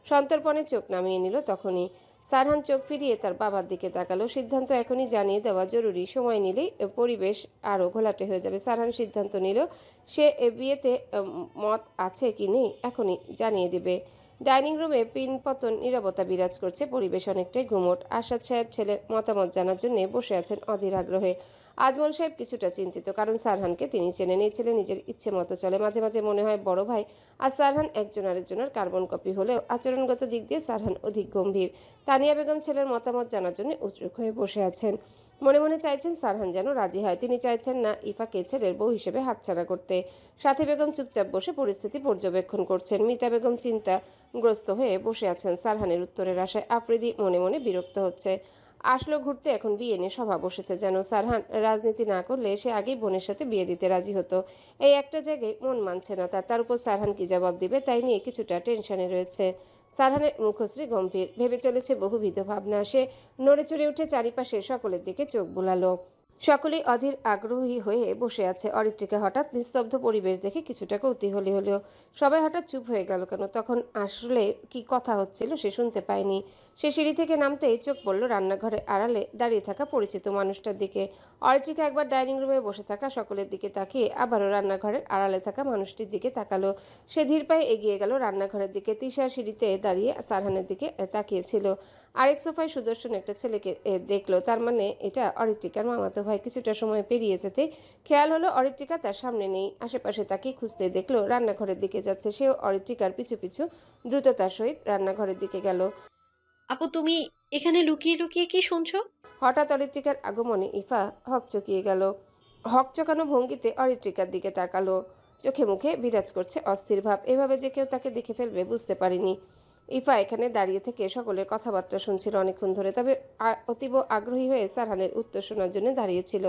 সন্তর্পণে চোখ নামিয়ে নিল। তখনই সারহান চোখ ফিরিয়ে তার বাবার দিকে তাকালো। সিদ্ধান্ত এখনই জানিয়ে দেওয়া জরুরি, সময় নিলেই পরিবেশ আরও ঘোলাটে হয়ে যাবে। সারহান সিদ্ধান্ত নিল সে বিয়েতে মত আছে কি নেই এখনই জানিয়ে দিবে। ডাইনিং রুমে পিনপতন নীরবতা বিরাজ করছে, পরিবেশ অনেকটাই গুমোট। আরশাদ সাহেব ছেলের মতামত জানার জন্য বসে আছেন অধীর আগ্রহে। আজমল সাহেব কিছুটা চিন্তিত, কারণ সারহানকে তিনি চেনেন। এই ছেলে নিজের ইচ্ছে মতো চলে। মাঝে মাঝে মনে হয় বড় ভাই আর সারহান একজন আরেকজনের কার্বন কপি হলেও আচরণগত দিক দিয়ে সারহান অধিক গম্ভীর। তানিয়া বেগম ছেলের মতামত জানার জন্য উৎসুক হয়ে বসে আছেন। মনে মনে চাইছেন সারহান যেন রাজি হয়। তিনি চাইছেন না ইফাকে ছেলের বউ হিসেবে হাতছাড়া করতে। সাথী বেগম চুপচাপ বসে পরিস্থিতি পর্যবেক্ষণ করছেন। মিতা বেগম চিন্তাগ্রস্ত হয়ে বসে আছেন সারহানের উত্তরের আশায়। আফ্রিদি মনে মনে বিরক্ত হচ্ছে। আসলো ঘুরতে এখন বিয়ে নিয়ে সভা বসেছে যেন। সারহান রাজনীতি না করলে সে আগেই বোনের সাথে বিয়ে দিতে রাজি হতো। এই একটা জায়গায় মন মানছে না তার উপর সারহান কি জবাব দিবে তাই নিয়ে কিছুটা টেনশনে রয়েছে। সারহানের মুখশ্রী গম্ভীর, ভেবে চলেছে বহুবিধ ভাবনা। সে নড়ে চড়ে উঠে চারিপাশে সকলের দিকে চোখ বুলালো। সকলেই অধীর আগ্রহী হয়ে বসে আছে। অরিত্রিকা হঠাৎ নিস্তব্ধ পরিবেশ দেখে কিছুটা কৌতূহলী হলেও সবাই হঠাৎ চুপ হয়ে গেল কেন? তখন আসলে কি কথা হচ্ছিল সে শুনতে পায়নি। সে সিঁড়ি থেকে নামতেই চোখ পড়ল রান্নাঘরের আড়ালে দাঁড়িয়ে থাকা পরিচিত মানুষটার দিকে। অরিত্রিকা একবার ডাইনিং রুমে বসে থাকা সকলের দিকে তাকিয়ে আবারও রান্নাঘরের আড়ালে থাকা মানুষটির দিকে তাকালো। সে ধীর পায়ে এগিয়ে গেল রান্নাঘরের দিকে। তিশা সিঁড়িতে দাঁড়িয়ে সারহানের দিকে তাকিয়েছিল। আরেক সোফায় সুদর্শন একটা ছেলেকে দেখলো, তার মানে এটা অরিত্রিকার মামাতো ভাই। কিছুটা সময় পেরিয়ে যেতে খেয়াল হলো অরিত্রিকা তার সামনে নেই। আশেপাশে তাকিয়ে খুঁজতে দেখলো রান্নাঘরের দিকে যাচ্ছে। সেও অরিত্রিকার পিছু পিছু দ্রুততার সহিত রান্নাঘরের দিকে গেল। আপু তুমি এখানে লুকিয়ে লুকিয়ে কি শুনছো? হঠাৎ অরিত্রিকার আগমনে ইফা হকচকিয়ে গেল। হকচকানো ভঙ্গিতে অরিত্রিকার দিকে তাকালো। চোখে মুখে বিরাজ করছে অস্থির ভাব। এভাবে যে কেউ তাকে দেখে ফেলবে বুঝতে পারেনি। ইফা এখানে দাঁড়িয়ে থেকে সকলের কথাবার্তা শুনছিল অনেকক্ষণ ধরে, তবে অতীব আগ্রহী হয়ে সারহানের উত্তর শোনার জন্য দাঁড়িয়েছিল।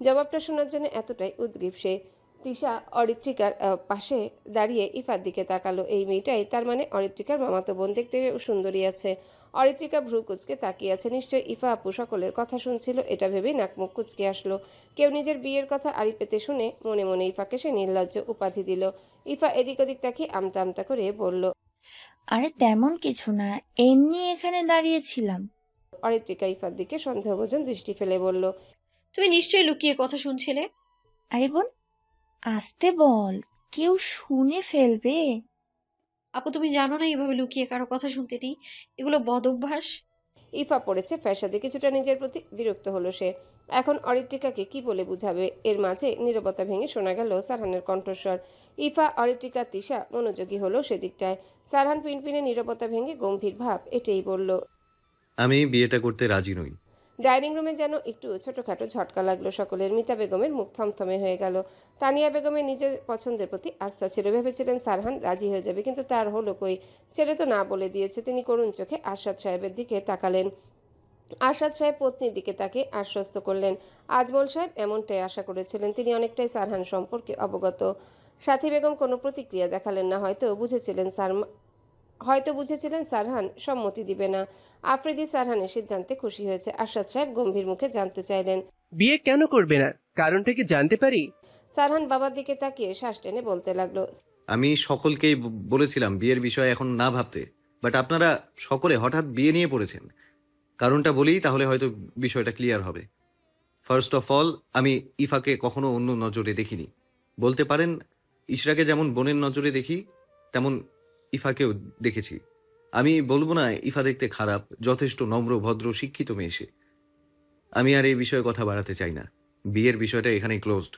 জবাবটা শোনার জন্য এতটাই উদ্গ্রীব সে। তিশা অরিত্রিকার পাশে দাঁড়িয়ে ইফার দিকে তাকালো। এই মেয়েটাই তার মানে অরিত্রিকার মামাতো বোন। দেখতে সুন্দরী আছে। অরিত্রিকা ভ্রু কুচকে তাকিয়ে আছে। নিশ্চয়ই ইফা আপু সকলের কথা শুনছিল, এটা ভেবেই নাকমুখ কুচকে আসলো। কেউ নিজের বিয়ের কথা আড়ি পেতে শুনে মনে মনে ইফাকে সে নির্লজ্জ উপাধি দিল। ইফা এদিক ওদিক তাকিয়ে আমতা আমতা করে বলল, আরে তেমন কিছু না, এমনি এখানে দাঁড়িয়েছিলাম। অরিত্রিকা ইফার দিকে সন্দেহভোজন দৃষ্টি ফেলে বলল, তুমি নিশ্চয়ই লুকিয়ে কথা শুনছিলে। আরে বোন, আসতে বল, কেউ শুনে ফেলবে। আপু তুমি জানো না এভাবে লুকিয়ে কারো কথা শুনতে নেই, এগুলো বদ অভ্যাস। ইফা পড়েছে ফ্যাসাদে। কিছুটা নিজের প্রতি বিরক্ত হলো সে। এখন অরিত্রিকাকে কি বলে বুঝাবে? এর মাঝে নীরবতা ভেঙে শোনা গেল সারহানের কণ্ঠস্বর। ইফা, অরিত্রিকা, তিশা মনোযোগী হলো সেদিকটায়। সারহান পিনপিনে নীরবতা ভেঙে গম্ভীর ভাব এটাই বলল, আমি বিয়েটা করতে রাজি নই। ডাইনিং রুমে যেন একটু ছোটখাটো ঝটকা লাগলো সকলের। মিতা বেগমের মুখ থমথমে হয়ে গেল। তানিয়া বেগমের নিজের পছন্দের প্রতি আস্থা ছিল, ভেবেছিলেন সারহান রাজি হয়ে যাবে, কিন্তু তার হলো কই? ছেলে তো না বলে দিয়েছে। তিনি করুণ চোখে আরশাদ সাহেবের দিকে তাকালেন। আরশাদ সাহেব পত্নীর দিকে তাকে আশ্বস্ত করলেন। আজমল সাহেব এমনটাই আশা করেছিলেন। তিনি অনেকটাই সারহান সম্পর্কে অবগত। সাথী বেগম কোনো প্রতিক্রিয়া দেখালেন না। হয়তো বুঝেছিলেন সারহান সম্মতি দিবে না। আফ্রিদি সারহানের সিদ্ধান্তে খুশি হয়েছে। আরশাদ সাহেব গম্ভীর মুখে জানতে চাইলেন, বিয়ে কেন করবে না? কারণটা কি জানতে পারি? সারহান বাবার দিকে তাকিয়ে শ্বাস টেনে বলতে লাগলো, আমি সকলকেই বলেছিলাম বিয়ের বিষয়ে এখন না ভাবতে, বাট আপনারা সকলে হঠাৎ বিয়ে নিয়ে পড়েছেন। কারণটা বলি, তাহলে হয়তো বিষয়টা ক্লিয়ার হবে। ফার্স্ট অফ অল, আমি ইফাকে কখনো অন্য নজরে দেখিনি। বলতে পারেন ইশরাকে যেমন বোনের নজরে দেখি, তেমন ইফাকেও দেখেছি। আমি বলবো না ইফা দেখতে খারাপ, যথেষ্ট নম্র, ভদ্র, শিক্ষিত মেয়ে সে। আমি আর এই বিষয়ে কথা বাড়াতে চাই না। বিয়ের বিষয়টা এখানেই ক্লোজড।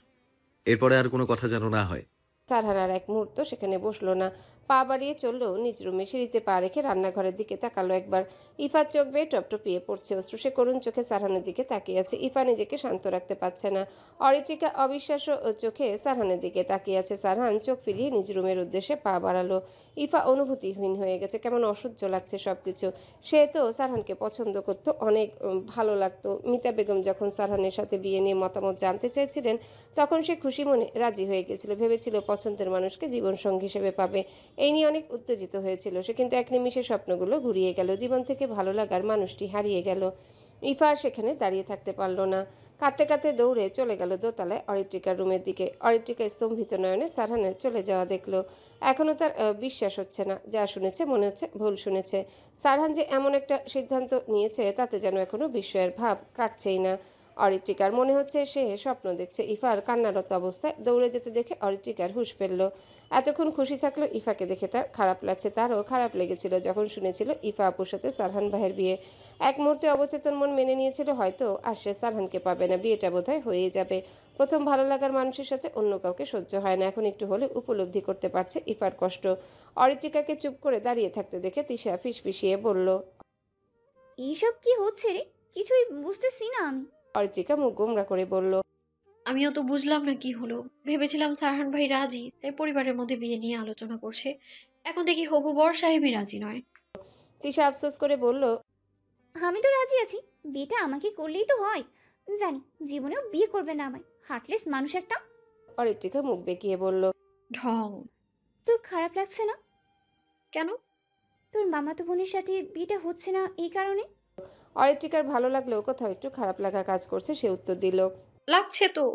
এরপরে আর কোনো কথা যেন না হয়। সারহান আর এক মুহূর্ত সেখানে বসলো না, পা বাড়িয়ে চললো নিজ রুমে। সিঁড়িতে পা রেখে রান্নাঘরের দিকে তাকালো একবার। ইফার চোখ বেয়ে টপটপিয়ে পড়ছে অশ্রু। সে করুণ চোখে সারহানের দিকে তাকিয়ে আছে। ইফা নিজেকে শান্ত রাখতে পারছে না। অরিত্রিকা অবিশ্বাস্য চোখে সারহানের দিকে তাকিয়ে আছে। সারহান চোখ ফিরিয়ে নিজ রুমের উদ্দেশ্যে পা বাড়ালো। ইফা অনুভূতিহীন হয়ে গেছে, কেমন অসহ্য লাগছে সবকিছু। সে তো সারহানকে পছন্দ করত, অনেক ভালো লাগতো। মিতা বেগম যখন সারহানের সাথে বিয়ে নিয়ে মতামত জানতে চাইছিলেন, তখন সে খুশি মনে রাজি হয়ে গেছিল। ভেবেছিল পছন্দের মানুষকে জীবনসঙ্গী হিসেবে পাবে। এই নিয়ে অনেক উত্তেজিত হয়েছিল সে, কিন্তু এক নিমিষে স্বপ্নগুলো ঘুরিয়ে গেল। জীবন থেকে ভালো লাগার মানুষটি হারিয়ে গেল। ইফা আর সেখানে দাঁড়িয়ে থাকতে পারল না। কাঁদতে কাঁদতে দৌড়ে চলে গেল দোতলায় অরিত্রিকার রুমের দিকে। অরিত্রিকা স্তম্ভিত নয়নে সারহানের চলে যাওয়া দেখলো। এখনও তার বিশ্বাস হচ্ছে না। যা শুনেছে মনে হচ্ছে ভুল শুনেছে। সারহান যে এমন একটা সিদ্ধান্ত নিয়েছে তাতে যেন এখনো বিস্ময়ের ভাব কাটছেই না। অরিত্রিকার মনে হচ্ছে সে স্বপ্ন দেখছে। ইফার কান্নারত অবস্থায় দৌড়ে যেতে দেখে অরিত্রিকার হুঁশ ফেলল। এতক্ষণ খুশি থাকলো ইফাকে দেখে তার খারাপ লাগছে। তারও খারাপ লেগেছিল যখন শুনেছিল ইফা আপুর সাথে সারহান ভাইয়ের বিয়ে। এক মুহূর্তে অবচেতন মন মেনে নিয়েছিল হয়তো আর সে সারহানকে পাবে না, বিয়েটা বোধহয় হয়ে যাবে। প্রথম ভালো লাগার মানুষের সাথে অন্য কাউকে সহ্য হয় না। এখন একটু হলে উপলব্ধি করতে পারছে ইফার কষ্ট। অরিত্রিকাকে চুপ করে দাঁড়িয়ে থাকতে দেখে তিশা ফিসফিসিয়ে বলল, এইসব কি হচ্ছে রে? কিছুই বুঝতেছি না আমি। অরিত্রিকা মুখ গোমরা করে বলল, আমিও তো বুঝলাম না কি হলো। ভেবেছিলাম সারহান ভাই রাজি, তাই পরিবারের মধ্যে বিয়ে নিয়ে আলোচনা করছে। এখন দেখি হবু বর সাহেবই রাজি নয়। তিশা আফসোস করে বলল, আমি তো রাজি আছি, বিয়েটা আমাকে করলেই তো হয়। জানি জীবনেও বিয়ে করবে না আমায়, হার্টলেস মানুষ একটা। অরিত্রিকা মুখ বেঁকিয়ে বলল, ঢং। তোর খারাপ লাগছে না? কেন? তোর মামাতো বোনের সাথে বিয়েটা হচ্ছে না এই কারণে? অরিত্রিকার ভালো লাগলেও কোথাও একটু খারাপ লাগা কাজ করছে। সে উত্তর দিল, লাগছে তো।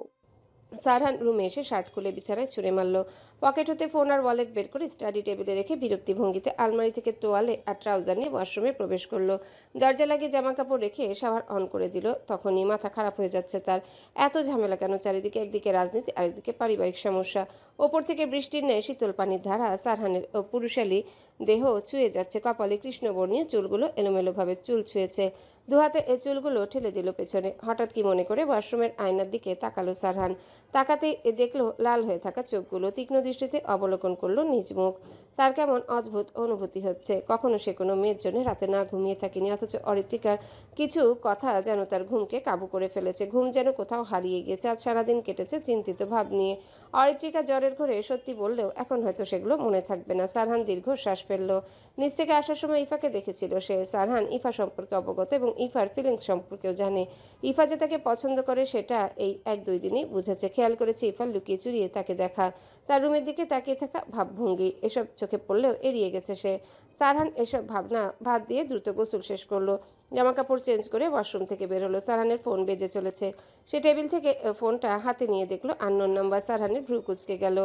সারহান রুমে এসে শার্ট খুলে বিছানায় ছুঁড়ে মারল। পকেট হতে ফোন আর ওয়ালেট বের করে স্টাডি টেবিলে রেখে বিরক্তি ভঙ্গিতে আলমারি থেকে তোয়ালে আর ট্রাউজার নিয়ে ওয়াশরুমে প্রবেশ করলো। দরজা লাগিয়ে জামা কাপড় রেখে শাওয়ার অন করে দিল। তখনই মাথা খারাপ হয়ে যাচ্ছে তার। এত ঝামেলা কেন চারিদিকে? একদিকে রাজনীতি, আরেকদিকে পারিবারিক সমস্যা। ওপর থেকে বৃষ্টির ন্যায় শীতল পানির ধারা সারহানের পুরুষালী দেহ ছুঁয়ে যাচ্ছে। কপালে কৃষ্ণবর্ণীয় চুলগুলো এলোমেলোভাবে চুল ছুঁয়েছে। দুহাতে চুলগুলো ঠেলে দিল পেছনে। হঠাৎ কি মনে করে ওয়াশরুমের আয়নার দিকে তাকালো সারহান। তাকাতেই দেখলো লাল হয়ে থাকা চোখগুলো। তীক্ষ্ণ দৃষ্টিতে অবলোকন করলো নিজ মুখ। তার কেমন অদ্ভুত অনুভূতি হচ্ছে। কখনো সে কোনো মেয়ের জন্য রাতে না ঘুমিয়ে থাকেনি, অথচ অরিত্রিকার কিছু কথা যেন তার ঘুমকে কাবু করে ফেলেছে। ঘুম যেন কোথাও হারিয়ে গেছে। আজ সারাদিন কেটেছে চিন্তিত ভাব নিয়ে। অরিত্রিকা জ্বরের ঘরে সত্যি বললেও এখন হয়তো সেগুলো মনে থাকবে না। সারহান দীর্ঘশ্বাস ফেলল। নিচ থেকে আসার সময় ইফাকে দেখেছিল সে। সারহান ইফা সম্পর্কে অবগত এবং ইফার ফিলিংস সম্পর্কেও জানে। ইফা যে তাকে পছন্দ করে সেটা এই 1-2 দিনই বুঝেছে। খেয়াল করেছে ইফার লুকিয়ে চুরিয়ে তাকে দেখা, তার রুমের দিকে তাকিয়ে থাকা ভাবভঙ্গি, এসব চোখে পড়লেও এড়িয়ে গেছে সে। সারহান এসব ভাবনা বাদ দিয়ে দ্রুত গোসল শেষ করলো। জামা কাপড় চেঞ্জ করে ওয়াশরুম থেকে বের হলো। সারহানের ফোন বেজে চলেছে। সে টেবিল থেকে ফোনটা হাতে নিয়ে দেখলো আননোন নাম্বার। সারহানের ভ্রু কুঁচকে গেল।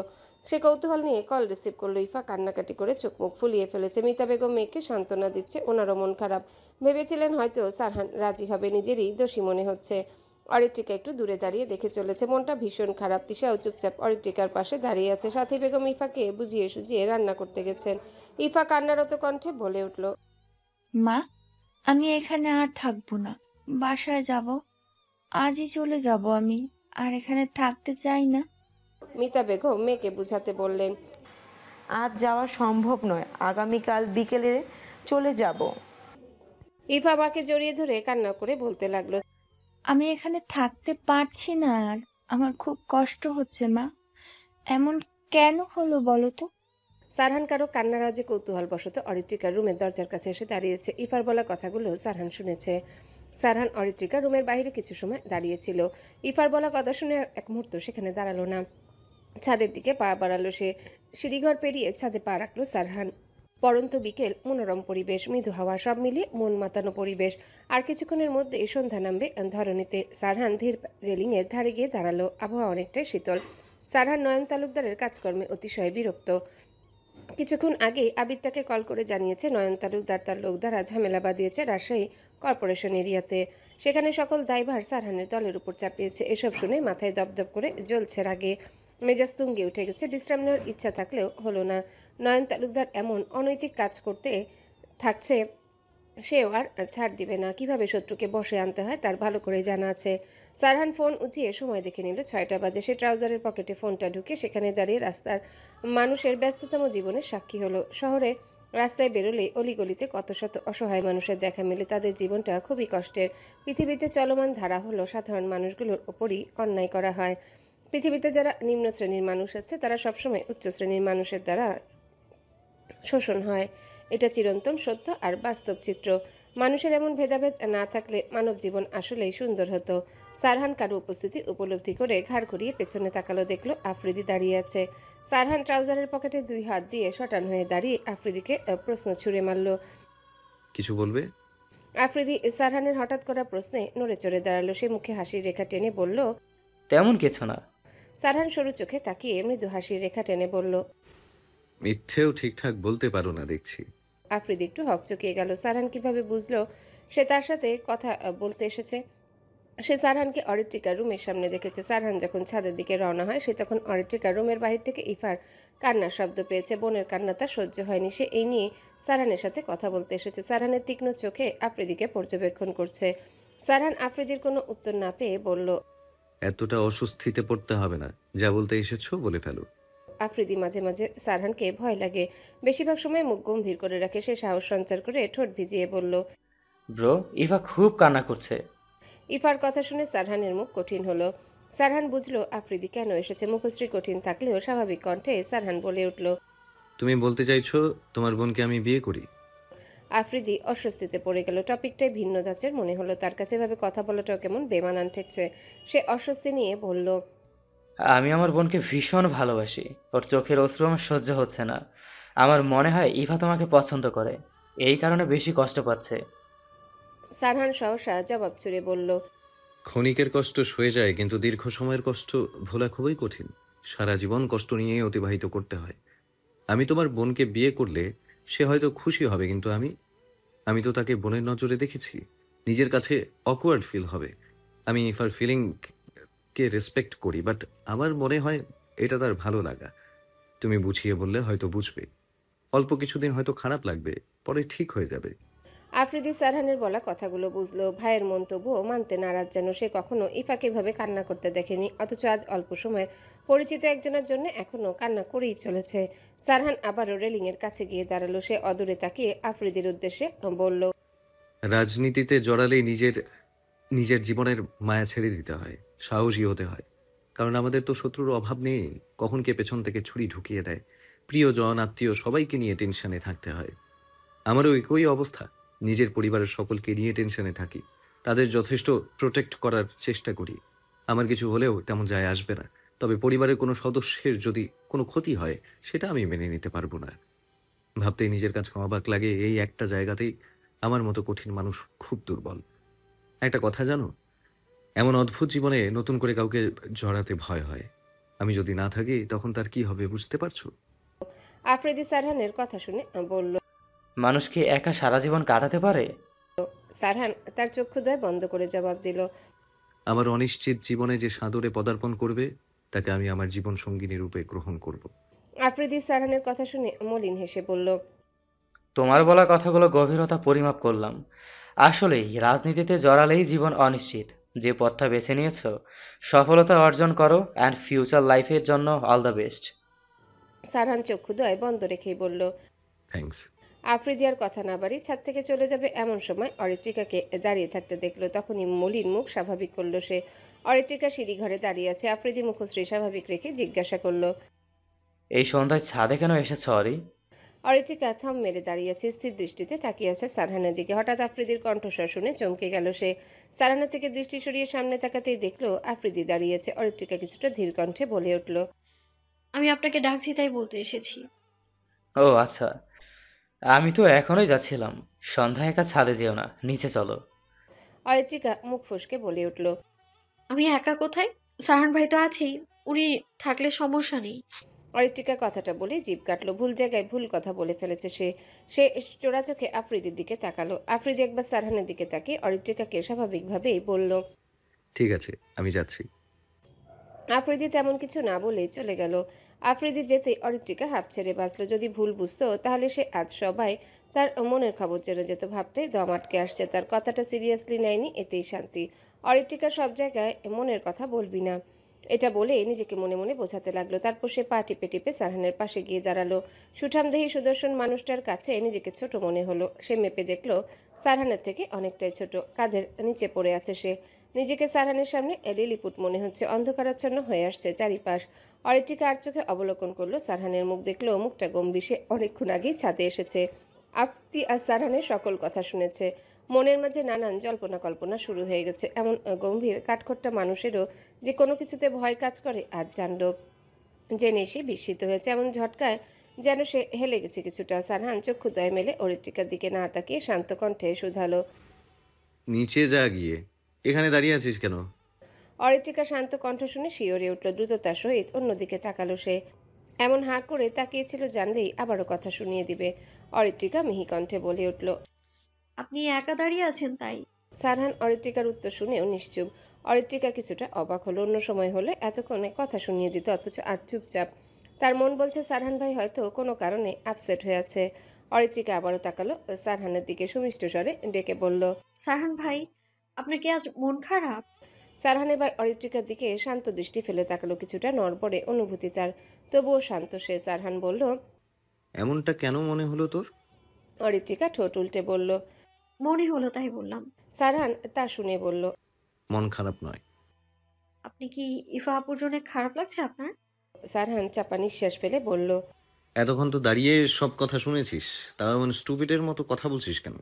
সে কৌতূহল নিয়ে কল রিসিভ করলো। ইফা কান্নাকাটি করে চোখ মুখ ফুলিয়ে ফেলেছে। মিতা বেগম মেয়েকে সান্ত্বনা দিচ্ছে। ওনারও মন খারাপ। ভেবেছিলেন হয়তো সারহান রাজি হবে, নিজেরই দোষী মনে হচ্ছে। অরিত্রিকা একটু দূরে দাঁড়িয়ে দেখে চলেছে। মনটা ভীষণ খারাপ। তিশাও চুপচাপ অরিত্রিকার পাশে দাঁড়িয়ে আছে। সাথী বেগম ইফাকে বুঝিয়ে সুঝিয়ে রান্না করতে গেছেন। ইফা কান্নারত কণ্ঠে বলে উঠল, মা, আমি এখানে আর থাকবো না, বাসায় যাব। আজই চলে যাব আমি, আর এখানে থাকতে চাই না। মিতা বেগম মেয়েকে বুঝাতে বললেন, আজ যাওয়া সম্ভব নয়, আগামীকাল বিকেলে চলে যাব। ইফা মাকে জড়িয়ে ধরে কান্না করে বলতে লাগলো, আমি এখানে থাকতে পারছি না, আর আমার খুব কষ্ট হচ্ছে মা। এমন কেন হলো বলো তো? সারহান কারো কান্নার আওয়াজে কৌতূহল বশত অরিত্রিকার রুমের দরজার কাছে এসে দাঁড়িয়েছে। ইফার বলা কথাগুলো সারহান শুনেছে। সারহান অরিত্রিকা রুমের বাইরে কিছু সময় দাঁড়িয়েছিল। ইফার বলা কথা শুনে এক মুহূর্ত সেখানে দাঁড়ালো না। ছাদের দিকে পা বাড়ালো সে। সিঁড়িঘর পেরিয়ে ছাদে পা রাখলো সারহান। পরন্ত বিকেল, মনোরম পরিবেশ, মৃদু হাওয়া, সব মিলিয়ে মন মাতানো পরিবেশ। আর কিছুক্ষণের মধ্যে সন্ধ্যা নামবে ধরণীতে। সারহান ধীর রেলিংয়ের ধারে গিয়ে দাঁড়ালো। আবহাওয়া অনেকটাই শীতল। সারহান নয়ন তালুকদারের কাজকর্মে অতিশয় বিরক্ত। কিছুক্ষণ আগেই আবির তাকে কল করে জানিয়েছে নয়ন তালুকদার তার লোক দ্বারা ঝামেলা বাঁধিয়েছে রাজশাহী কর্পোরেশন এরিয়াতে। সেখানে সকল দায়ভার সারহানের দলের উপর চাপিয়েছে। এসব শুনে মাথায় দপদপ করে জ্বলছে রাগে। মেজাজ তুঙ্গে উঠে গেছে। বিশ্রাম নেওয়ার ইচ্ছা থাকলেও হলো না। নয়ন তালুকদার এমন অনৈতিক কাজ করতে থাকছে সেও আর ছাড় দিবে না। কিভাবে শত্রুকে বশে আনতে হয় তার ভালো করে জানা আছে। সারহান ফোন উঁচিয়ে সময় দেখে নিল 6টা বাজে। সে ট্রাউজারের পকেটে ফোনটা ঢুকে সেখানে দাঁড়িয়ে রাস্তার মানুষের ব্যস্ততম জীবনের সাক্ষী হলো। শহরে রাস্তায় বেরোলে অলিগলিতে কত শত অসহায় মানুষের দেখা মেলে। তাদের জীবনটা খুবই কষ্টের। পৃথিবীতে চলমান ধারা হলো সাধারণ মানুষগুলোর ওপরই অন্যায় করা হয়। পৃথিবীতে যারা নিম্ন শ্রেণীর মানুষ আছে তারা সবসময় উচ্চ শ্রেণীর মানুষের দ্বারা শোষণ হয়। এটা চিরন্তন সত্য আর বাস্তব চিত্র। মানুষের এমন ভেদাভেদ না থাকলে মানব জীবন আসলেই সুন্দর হতো। সারহান কারো উপস্থিতি উপলব্ধি করে ঘাড় ঘুরিয়ে পেছনে তাকালো, দেখলো আফ্রিদি দাঁড়িয়ে আছে। সারহান ট্রাউজারের পকেটে 2 হাত দিয়ে শটান হয়ে দাঁড়িয়ে আফ্রিদিকে প্রশ্ন ছুড়ে মারল। কিছু বলবে? আফ্রিদি সারহানের হঠাৎ করা প্রশ্নে নড়ে চড়ে দাঁড়ালো। সে মুখে হাসির রেখা টেনে বলল, তেমন কিছু না। সারহান সরু চোখে তাকিয়ে মৃদু হাসির রেখা টেনে বলল, মিথ্যেও ঠিকঠাক বলতে পারো না দেখছি। আফ্রিদি একটু হকচকিয়ে গেল। সারহান কিভাবে বুঝলো সে তার সাথে কথা বলতে এসেছে? সে সারহানকে অরিত্রিকার রুমের সামনে দেখেছে। সারহান যখন ছাদের দিকে রওনা হয় সে তখন অরিত্রিকার রুমের বাহির থেকে ইফার কান্নার শব্দ পেয়েছে। বোনের কান্না তার সহ্য হয়নি। সে এই নিয়ে সারহানের সাথে কথা বলতে এসেছে। সারহানের তীক্ষ্ণ চোখে আফ্রিদিকে পর্যবেক্ষণ করছে। সারহান আফ্রিদির কোনো উত্তর না পেয়ে বলল, এতটা অস্বস্তিতে পড়তে হবে না, যা বলতে এসেছো বলে ফেলো। আফ্রিদি মাঝে মাঝে সারহানকে ভয় লাগে। বেশিরভাগ সময় মুখ গম্ভীর করে রাখে। সে সাহস সঞ্চার করে ঠোঁট ভিজিয়ে বলল, ব্রো, ইভা খুব কান্না করছে। ইফার কথা শুনে সারহানের মুখ কঠিন হলো। সারহান বুঝলো আফ্রিদি কেন এসেছে। মুখশ্রী কঠিন থাকলেও স্বাভাবিক কণ্ঠে সারহান বলে উঠল, তুমি বলতে চাইছো তোমার বোনকে আমি বিয়ে করি? আফ্রিদি অস্বস্তিতে পড়ে গেল। টপিকটাই ভিন্ন ধাঁচের মনে হলো তার কাছে। এভাবে কথা বলাটাও কেমন বেমানান ঠেকছে। সে অস্বস্তি নিয়ে বলল, আমি আমার বোনকে ভীষণ ভালোবাসি। ওর চোখের অশ্রু আমার সহ্য হচ্ছে না। আমার মনে হয় ইভা তোমাকে পছন্দ করে, এই কারণে বেশি কষ্ট পাচ্ছে। সারহান সহসা জবাব ছুড়ে বলল, ক্ষণিকের কষ্ট সয়ে যায়, কিন্তু দীর্ঘ সময়ের কষ্ট ভোলা খুবই কঠিন। সারা জীবন কষ্ট নিয়ে অতিবাহিত করতে হয়। আমি তোমার বোনকে বিয়ে করলে সে হয়তো খুশি হবে, কিন্তু আমি তো তাকে বোনের নজরে দেখেছি। নিজের কাছে অকওয়ার্ড ফিল হবে। আমি ইফার ফিলিং কে রেসপেক্ট করি, বাট আমার মনে হয় এটা তার ভালো লাগা। তুমি বুঝিয়ে বললে হয়তো বুঝবে। অল্প কিছুদিন হয়তো খারাপ লাগবে, পরে ঠিক হয়ে যাবে। আফ্রিদি সারহানের বলা কথাগুলো বুঝলো। ভাইয়ের মন্তব্যও মানতে নারাজ যেন। সে কখনো ইফাকে এভাবে কান্না করতে দেখেনি, অথচ আজ অল্প সময়ের পরিচিত একজনের জন্য এখনো কান্না করেই চলেছে। সারহান আবারও রেলিংয়ের কাছে গিয়ে দাঁড়ালো। সে অদূরে তাকিয়ে আফ্রিদির উদ্দেশ্যে বলল, রাজনীতিতে জড়ালেই নিজের জীবনের মায়া ছেড়ে দিতে হয়, সাহসী হতে হয়। কারণ আমাদের তো শত্রুর অভাব নেই। কখন কে পেছন থেকে ছুরি ঢুকিয়ে দেয়। প্রিয়জন, আত্মীয় সবাইকে নিয়ে টেনশনে থাকতে হয়। আমারও একই অবস্থা। নিজের পরিবারের সকলকে নিয়ে টেনশনে থাকি। তাদের যথেষ্ট প্রোটেক্ট করার চেষ্টা করি। আমার কিছু হলেও তেমন যায় আসবে না, তবে পরিবারের কোনো সদস্যের যদি কোনো ক্ষতি হয় সেটা আমি মেনে নিতে পারবো না। ভাবতেই নিজের কাছে অবাক লাগে, এই একটা জায়গাতেই আমার মতো কঠিন মানুষ খুব দুর্বল। একটা কথা জানো, এমন অদ্ভুত জীবনে নতুন করে কাউকে জড়াতে ভয় হয়। আমি যদি না থাকি তখন তার কি হবে বুঝতে পারছো? আফ্রিদি সারহানের কথা শুনে বলল, মানুষ কি একা সারা জীবন কাটাতে পারে? সারহান তার চক্ষুদ্বয় বন্ধ করে জবাব দিল, আমার অনিশ্চিত জীবনে যে সাদরে পদার্পণ করবে তাকে আমি আমার জীবন সঙ্গিনী রূপে গ্রহণ করব। আফ্রিদি সারহানের কথা শুনে মলিন হেসে বলল, তোমার বলা কথাগুলো গভীরতা পরিমাপ করলাম। আসলেই রাজনীতিতে জড়ালেই জীবন অনিশ্চিত। যে পথটা বেছে নিয়েছো, সফলতা অর্জন করো অ্যান্ড ফিউচার লাইফের জন্য অল দ্য বেস্ট। সারহান চক্ষুদ্বয় বন্ধ রেখেই বলল, থ্যাঙ্কস। আফ্রিদি আর কথা না বাড়ি ছাদ থেকে চলে যাবে এমন সময় অরিত্রিকাকে দাঁড়িয়ে থাকতে দেখলো। তখনই মলিন মুখ স্বাভাবিক করলো সে। অরিত্রিকা সিঁড়ি ঘরে দাঁড়িয়ে আছে। আফ্রিদি মুখশ্রী স্বাভাবিক রেখে জিজ্ঞাসা করলো, এই সন্ধ্যায় ছাদে কেন এসেছ অরি? অরিত্রিকা থম মেরে দাঁড়িয়ে আছে, স্থির দৃষ্টিতে তাকিয়ে আছে সারহানের দিকে। হঠাৎ আফ্রিদির কণ্ঠস্বর শুনে চমকে গেল সে। সারহানের থেকে দৃষ্টি সরিয়ে সামনে তাকাতেই দেখলো আফ্রিদি দাঁড়িয়ে আছে। অরিত্রিকা কিছুটা ধীর কণ্ঠে বলে উঠল, আমি আপনাকে ডাকছি তাই বলতে এসেছি। ও আচ্ছা, আমি তো এখনই যাচ্ছিলাম। সন্ধ্যায় একা ছাদে যেও না, নিচে চলো। অরিত্রিকা মুখ ফসকে বলে উঠল, আমি একা কোথায়? সারহান ভাই তো আছেই, উনি থাকলে সমস্যা নেই। অরিত্রিকা কথাটা বলে জিভ কাটলো। ভুল জায়গায় ভুল কথা বলে ফেলেছে সে। সে চোরা চোখে আফ্রিদির দিকে তাকালো। আফ্রিদি একবার সারহানের দিকে তাকিয়ে অরিত্রিকাকে স্বাভাবিকভাবেই বলল, ঠিক আছে, আমি যাচ্ছি। আফ্রিদি তেমন কিছু না বলেই চলে গেল। আফ্রিদি যেতে অরিত্রিকা হাঁপ ছেড়ে বাঁচল। যদি ভুল বুঝতো তাহলে সে আজ সবাই তার মনের খবর জেনে যেত। ভাবতে দম আটকে আসছে। তার কথাটা সিরিয়াসলি নেয়নি, এতেই শান্তি। অরিত্রিকা সব জায়গায় মনের কথা বলবি না, এটা বলে নিজেকে মনে মনে বোঝাতে লাগলো। তারপর সে পা টিপে টিপে সারহানের পাশে গিয়ে দাঁড়ালো। সুঠামদেহী সুদর্শন মানুষটার কাছে নিজেকে ছোট মনে হলো। সে মেপে দেখলো সারহানের থেকে অনেকটাই ছোট। কাঁধের নিচে পড়ে আছে সে। নিজেকে সারহানের সামনে লিলিপুট মনে হচ্ছে। অন্ধকারাচ্ছন্ন হয়ে আসছে চারিপাশ। অরিত্রিকা আর চোখে অবলোকন করলো সারহানের মুখ। দেখলো মুখটা গম্ভীর। সে অনেকক্ষণ আগেই ছাদে এসেছে। আফ্রিদি আর সারহানের সকল কথা শুনেছে। মনের মাঝে নানান জল্পনা কল্পনা শুরু হয়ে গেছে। এমন গম্ভীর কাঠখোট্টা মানুষেরও যে কোনো কিছুতে ভয় কাজ করে আজ জানল। জেনে সে বিস্মিত হয়েছে। এমন ঝটকায় যেন সে হেলে গেছে কিছুটা। সারহান চক্ষুদ্বয় মেলে অরিত্রিকার দিকে না তাকিয়ে শান্ত কণ্ঠে শুধালো, নিচে যা গিয়ে, এখানে দাঁড়িয়ে আছিস কেন? অরিত্রিকা শান্ত কণ্ঠ শুনে শিওরে উঠল। দ্রুততার সহিত অন্যদিকে তাকালো সে। এমন হাঁ করে তাকিয়েছিল জানলেই আবারও কথা শুনিয়ে দিবে। অরিত্রিকা মিহি কণ্ঠে বলে উঠল, আপনি একা দাঁড়িয়ে আছেন তাই। সারহান অরিত্রিকার উত্তর শুনেও নিশ্চুপ। অরিত্রিকা কিছুটা অবাক হলো। অন্য সময় হলে এতক্ষণে কথা শুনিয়ে দিত, অথচ আজ চুপচাপ। তার মন বলছে সারহান ভাই হয়তো কোনো কারণে আপসেট হয়ে আছে। অরিত্রিকা আবারও তাকালো সারহানের দিকে। সুমিষ্ট স্বরে ডেকে বলল, সারহান ভাই, আপনার কি আজ মন খারাপ? সারহান এবার অরিত্রিকার দিকে শান্ত দৃষ্টি ফেলে তাকালো। কিছুটা নড়বড়ে অনুভূতি তার, তবুও শান্ত সে। সারহান বলল, এমনটা কেন মনে হলো তোর? অরিত্রিকা ঠোঁট উল্টে বলল, মনে হলো তাই বললাম। সারহান তা শুনে বলল, মন খারাপ নয়। আপনি কি ইফা আপুর জন্য খারাপ লাগছে আপনার? সারহান চাপা নিঃশ্বাস ফেলে বলল, এতক্ষণ তো দাঁড়িয়ে সব কথা শুনেছিস, তাও এমন স্টুপিডের মতো কথা বলছিস কেন?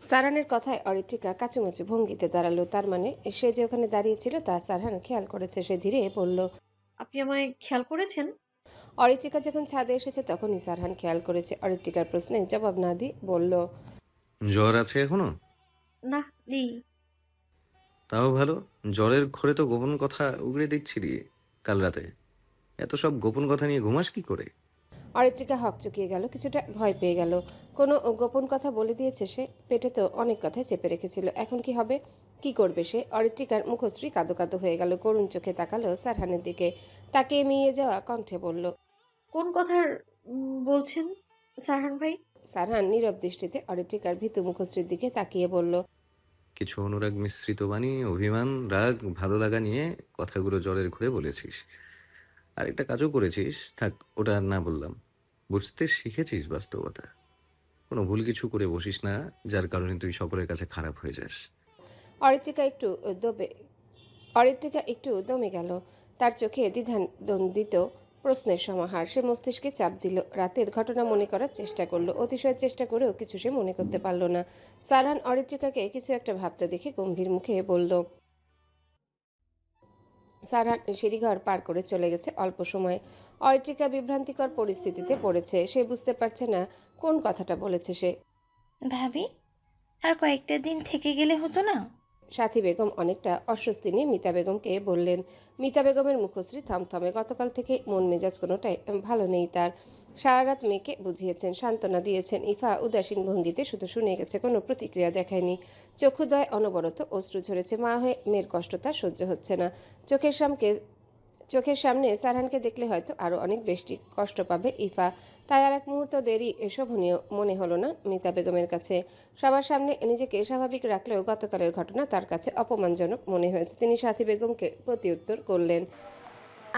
সারহানের কথায় অরিত্রিকা কাচুমাচু ভঙ্গিতে দাঁড়ালো। তার মানে সে যে ওখানে দাঁড়িয়েছিল তা সারহান খেয়াল করেছে। সে ধীরে বলল, আপনি আমায় খেয়াল করেছেন? অরিত্রিকা যখন ছাদে এসেছে তখনই সারহান খেয়াল করেছে। অরিত্রিকার প্রশ্নে জবাব না দিয়ে বলল, জ্বর আছে এখনো? না, নেই। তাও ভালো। জ্বরের ঘরে তো গোপন কথা উগড়ে দিচ্ছিলি কাল রাতে। এত সব গোপন কথা নিয়ে ঘুমাস কি করে? অরিত্রিকা হকচকিয়ে গেল, কিছুটা ভয় পেয়ে গেল। কোনো গোপন কথা বলে দিয়েছে সে? পেটে তো অনেক কথাই চেপে রেখেছিল, এখন কি হবে? কি করবে সে? অরিত্রিকার মুখশ্রী কাদো কাদো হয়ে গেল। করুণ চোখে তাকালো সারহানের দিকে। তাকে মিয়ে যাওয়া কণ্ঠে বলল, কোন কথার বলছেন সারহান ভাই? সারহান নীরব দৃষ্টিতে অরিত্রিকার ভীতু মুখশ্রীর দিকে তাকিয়ে বলল, কিছু অনুরাগ মিশ্রিত বাণী, অভিমান, রাগ, ভালো লাগা নিয়ে কথাগুলো জ্বরের ঘুরে বলেছিস। আরেকটা কাজও করেছিস, থাক ওটা আর না বললাম। বুঝতে শিখেছিস বাস্তবতা। কোনো ভুল কিছু করে বসিস না যার কারণে তুই সকলের কাছে খারাপ হয়ে যাস। অরিত্রিকা একটু দমে গেল। তার চোখে দ্বিধাদ্বন্দ্বিত প্রশ্নের সমাহার। সে মস্তিষ্কে চাপ দিল। রাতের ঘটনা মনে করার চেষ্টা করলো। অতিশয় চেষ্টা করেও কিছু সে মনে করতে পারল না। সারহান অরিত্রিকাকে কিছু একটা ভাবতে দেখে গম্ভীর মুখে বলল, সারহান সিঁড়িঘর পার করে চলে গেছে অল্প সময়। অরিত্রিকা বিভ্রান্তিকর পরিস্থিতিতে পড়েছে। সে বুঝতে পারছে না কোন কথাটা বলেছে সে। ভাবি, আর কয়েকটা দিন থেকে গেলে হতো না? সাথী বেগম অনেকটা অস্বস্তি নিয়ে মিতা বেগমকে বললেন। মিতা বেগমের মুখশ্রী থমথমে। গতকাল থেকে মন মেজাজ কোনোটাই ভালো নেই তার। সারা রাত মেয়েকে বুঝিয়েছেন, সান্ত্বনা দিয়েছেন। ইফা উদাসীন ভঙ্গিতে শুধু শুনে গেছে, কোনো প্রতিক্রিয়া দেখায়নি। চক্ষুদ্বয় অনবরত অশ্রু ঝরেছে। মা হয়ে মেয়ের কষ্ট তার সহ্য হচ্ছে না। চোখের সামনে সারহানকে দেখলে হয়তো আরো অনেক বেশি কষ্ট পাবে ইফা। তাই আর এক মুহূর্ত দেরি শোভনীয় মনে হলো না মিতা বেগমের কাছে। সবার সামনে নিজেকে স্বাভাবিক রাখলেও গতকালের ঘটনা তার কাছে অপমানজনক মনে হয়েছে। তিনি সাথী বেগমকে প্রতিউত্তর করলেন,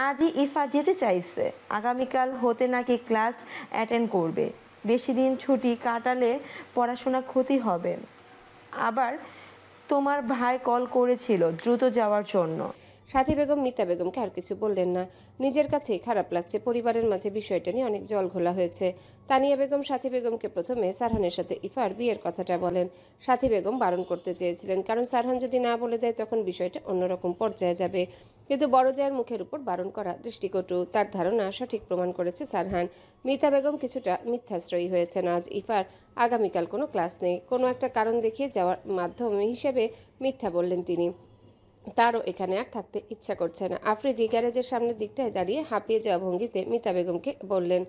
আজই ইফা যেতে চাইছে। আগামীকাল হতে নাকি ক্লাস অ্যাটেন্ড করবে। বেশি দিন ছুটি কাটালে পড়াশোনা ক্ষতি হবে। আবার তোমার ভাই কল করেছিল দ্রুত যাওয়ার জন্য। সাথী বেগম মিতা বেগমকে আর কিছু বললেন না। নিজের কাছেই খারাপ লাগছে। পরিবারের মাঝে বিষয়টা নিয়ে অনেক জল ঘোলা হয়েছে। তানিয়া বেগম সাথী বেগমকে প্রথমে সারহানের সাথে ইফার বিয়ের কথাটা বলেন। সাথী বেগম বারণ করতে চেয়েছিলেন, কারণ সারহান যদি না বলে দেয় তখন বিষয়টা অন্যরকম পর্যায়ে যাবে। কিন্তু বড় জায়ের মুখের উপর বারণ করা দৃষ্টিকটু। তার ধারণা সঠিক প্রমাণ করেছে সারহান। মিতা বেগম কিছুটা মিথ্যাশ্রয়ী হয়েছেন। আজ ইফার আগামীকাল কোনো ক্লাস নেই। কোনো একটা কারণ দেখিয়ে যাওয়ার মাধ্যম হিসেবে মিথ্যা বললেন তিনি। তারও এখানে আর থাকতে ইচ্ছা করছে না। আফ্রিদি গ্যারেজের সামনের দিকটায় দাঁড়িয়ে হাঁপিয়ে যাওয়া ভঙ্গিতে মিতা বেগমকে বললেন,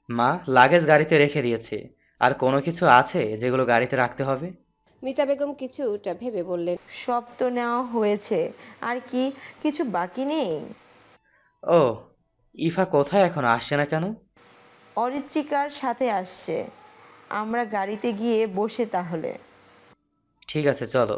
মা, লাগেজ গাড়িতে রেখে দিয়েছি। আর কোনো কিছু আছে যেগুলো গাড়িতে রাখতে হবে? মিতা বেগম কিছুটা ভেবে বললেন, সব তো নেওয়া হয়েছে, আর কি কিছু বাকি নেই? ও, ইফা কোথায়, এখন আসছে না কেন? অরিত্রিকার সাথে আসছে। আমরা গাড়িতে গিয়ে বসে তাহলে। ঠিক আছে, চলো।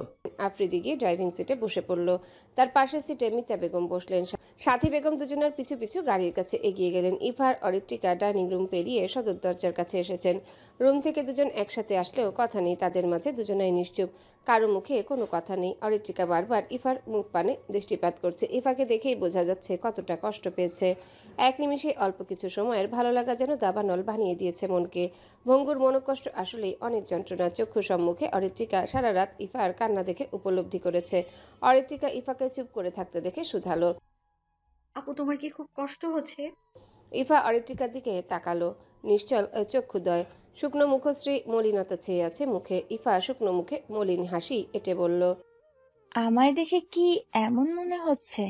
আফ্রিদি গিয়ে ড্রাইভিং সিটে বসে পড়ল। তার পাশের সিটে মিতা বেগম বসলেন। সাথী বেগম দুজনের পিছু পিছু গাড়ির কাছে এগিয়ে গেলেন। ইফার অরিত্রিকা ডাইনিং রুম পেরিয়ে সদর দরজার কাছে এসেছেন। রুম থেকে দুজন একসাথে আসলেও কথা নেই তাদের মাঝে, দুজনাই নিশ্চুপ, কারো মুখে কোনো কথা নেই। অরিত্রিকা বারবার ইফার মুখ পানে দৃষ্টিপাত করছে। ইফাকে দেখেই বোঝা যাচ্ছে কতটা কষ্ট পেয়েছে। এক নিমিষে অল্প কিছু সময়ের ভালো লাগা যেন দাবানল বানিয়ে দিয়েছে মনকে। ভঙ্গুর মনোকষ্ট আসলেই অনেক যন্ত্রণা। চক্ষু সম্মুখে অরিত্রিকা সারা রাত ইফার কান্না দেখে উপলব্ধি করেছে। অরিত্রিকা ইফাকে চুপ করে থাকতে দেখে শুধালো, আপু তোমার কি খুব কষ্ট হচ্ছে? ইফা অরিত্রিকার দিকে তাকালো, নিশ্চল চক্ষুদয়, শুকনো মুখশ্রী, মলিনতা ছেয়ে আছে মুখে। ইফা শুকনো মুখে মলিন হাসি এঁটে বলল, আমায় দেখে কি এমন মনে হচ্ছে?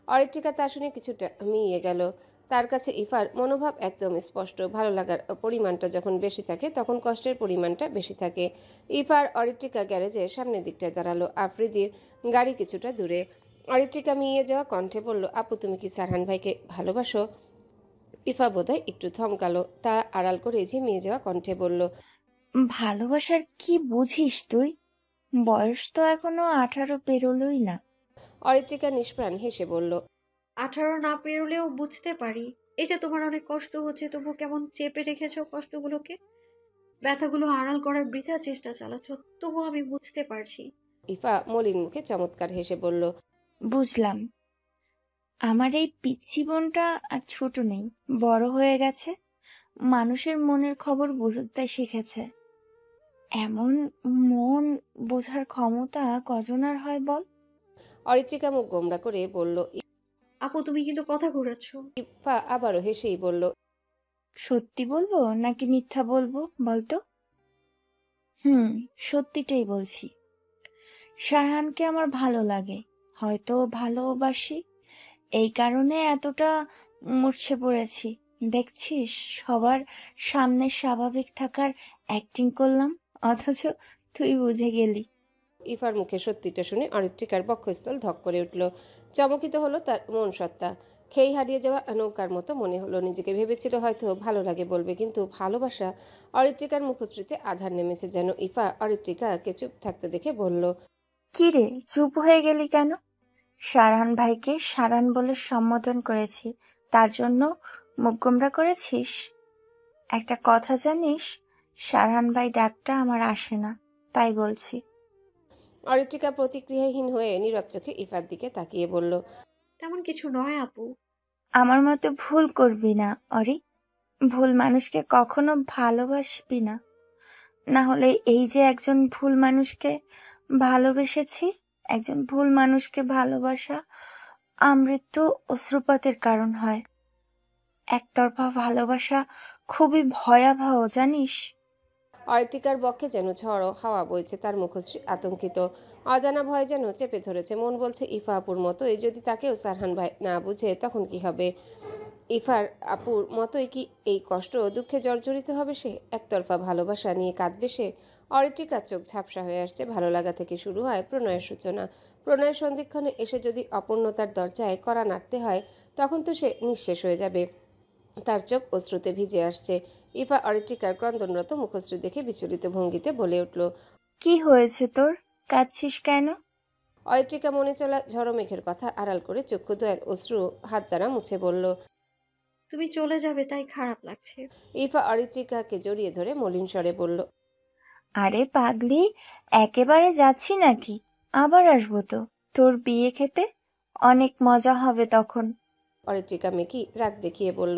অরিত্রিকা তা শুনে কিছুটা মিইয়ে গেল। তার কাছে ইফার মনোভাব একদম স্পষ্ট। ভালো লাগার পরিমাণটা যখন বেশি থাকে তখন কষ্টের পরিমাণটা বেশি থাকে। ইফার অরিত্রিকা গ্যারেজের সামনের দিকটায় দাঁড়ালো। আফ্রিদির গাড়ি কিছুটা দূরে। অরিত্রিকা মিইয়ে যাওয়া কণ্ঠে বলল, আপু তুমি কি সারহান ভাইকে ভালোবাসো? ইফা বোধহয় একটু থমকালো, তা আড়াল করে ঝিমিয়ে যাওয়া কণ্ঠে বলল, ভালোবাসার কি বুঝিস তুই? বয়স তো এখনো 18 পেরোলোই না। অরিত্রিকা নিষ্প্রাণ হেসে বলল, 18 না পেরোলেও বুঝতে পারি। এই যে তোমার অনেক কষ্ট হচ্ছে, তবু কেমন চেপে রেখেছো কষ্টগুলোকে, ব্যথাগুলো আড়াল করার বৃথা চেষ্টা চালাচ্ছ, তবু আমি বুঝতে পারছি। ইফা মলিন মুখে চমৎকার হেসে বলল, বুঝলাম। আমার এই পিচ্ছি বোনটা আর ছোট নেই, বড় হয়ে গেছে, মানুষের মনের খবর বুঝতে শিখেছে। এমন মন বোঝার ক্ষমতা কজনার হয় বল? অরিত্রিকা মুখ গোমড়া করে বলল। আপু তুমি কিন্তু কথা ঘুরাচ্ছ। ইফা আবারও হেসেই বলল, সত্যি বলবো নাকি মিথ্যা বলবো বলতো? সত্যিটাই বলছি। শাহানকে আমার ভালো লাগে, হয়তো ভালোবাসি, এই কারণে এতটা মূর্ছে পড়েছি। দেখছিস, সবার সামনে স্বাভাবিক থাকার অ্যাক্টিং করলাম, অথচ তুই বুঝে গেলি। ইফার মুখে সত্যিটা শুনে অরিত্রিকার বক্ষস্থল ধক করে উঠল। চমকিত হলো তার মন সত্তা। খেই হারিয়ে যাওয়া নৌকার মতো মনে হলো। নিজেকে ভেবেছিল হয়তো ভালো লাগে বলবে, কিন্তু ভালোবাসা? অরিত্রিকার মুখশ্রীতে আধার নেমেছে যেন। ইফা অরিত্রিকাকে চুপ থাকতে দেখে বলল, কি রে, চুপ হয়ে গেলি কেন? সারান ভাইকে সারান বলে সম্বোধন করেছি, তার জন্য মুখ গোমড়া করেছিস? একটা কথা জানিস, সারান ভাই ডাকটা আমার আসে না, তাই বলছি। অরিত্রিকা প্রতিক্রিয়াহীন হয়ে নীরব চোখে ইফার দিকে তাকিয়ে বলল, তেমন কিছু নয় আপু। আমার মতো ভুল করবি না অরি, ভুল মানুষকে কখনো ভালোবাসবি না। না হলে এই যে একজন ভুল মানুষকে ভালোবেসেছি, একজন ভুল মানুষকে ভালোবাসা আমৃত্যু অশ্রুপাতের কারণ হয়। একতরফা ভালোবাসা খুবই ভয়াবহ, জানিস? অরিত্রিকার বক্ষে যেন ঝড় হাওয়া বইছে। তার মুখশ্রী আতঙ্কিত। অজানা ভয় যেন চেপে ধরেছে। মন বলছে, ইফা আপুর মতোই যদি তাকেও সারহান ভাই না বুঝে তখন কি হবে? ইফার আপুর মতোই কি এই কষ্ট ও দুঃখে জর্জরিত হবে সে? একতরফা ভালোবাসা নিয়ে কাঁদবে সে? অরিত্রিকার চোখ ঝাপসা হয়ে আসছে। ভালো লাগা থেকে শুরু হয় প্রণয়ের সূচনা। প্রণয়ের সন্ধিক্ষণে এসে যদি অপূর্ণতার দরজায় কড়া নাড়তে হয়, তখন তো সে নিঃশেষ হয়ে যাবে। তার চোখ অশ্রুতে ভিজে আসছে। ইফা অরিত্রিকার ক্রন্দনরত মুখশ্রী দেখে বিচলিত ভঙ্গিতে বলে উঠল, কি হয়েছে তোর, কাঁদছিস কেন? অরিত্রিকা মনে চলা ঝড়ো মেঘের কথা আড়াল করে চক্ষুদ্বয়ের অশ্রু হাত দ্বারা মুছে বলল, তুমি চলে যাবে তাই খারাপ লাগছে। ইফা অরিত্রিকাকে জড়িয়ে ধরে মলিন স্বরে বলল, আরে পাগলি, একেবারে যাচ্ছি নাকি? আবার আসবো তো, তোর বিয়ে খেতে অনেক মজা হবে তখন। অরিত্রিকা মেকি রাগ দেখিয়ে বলল,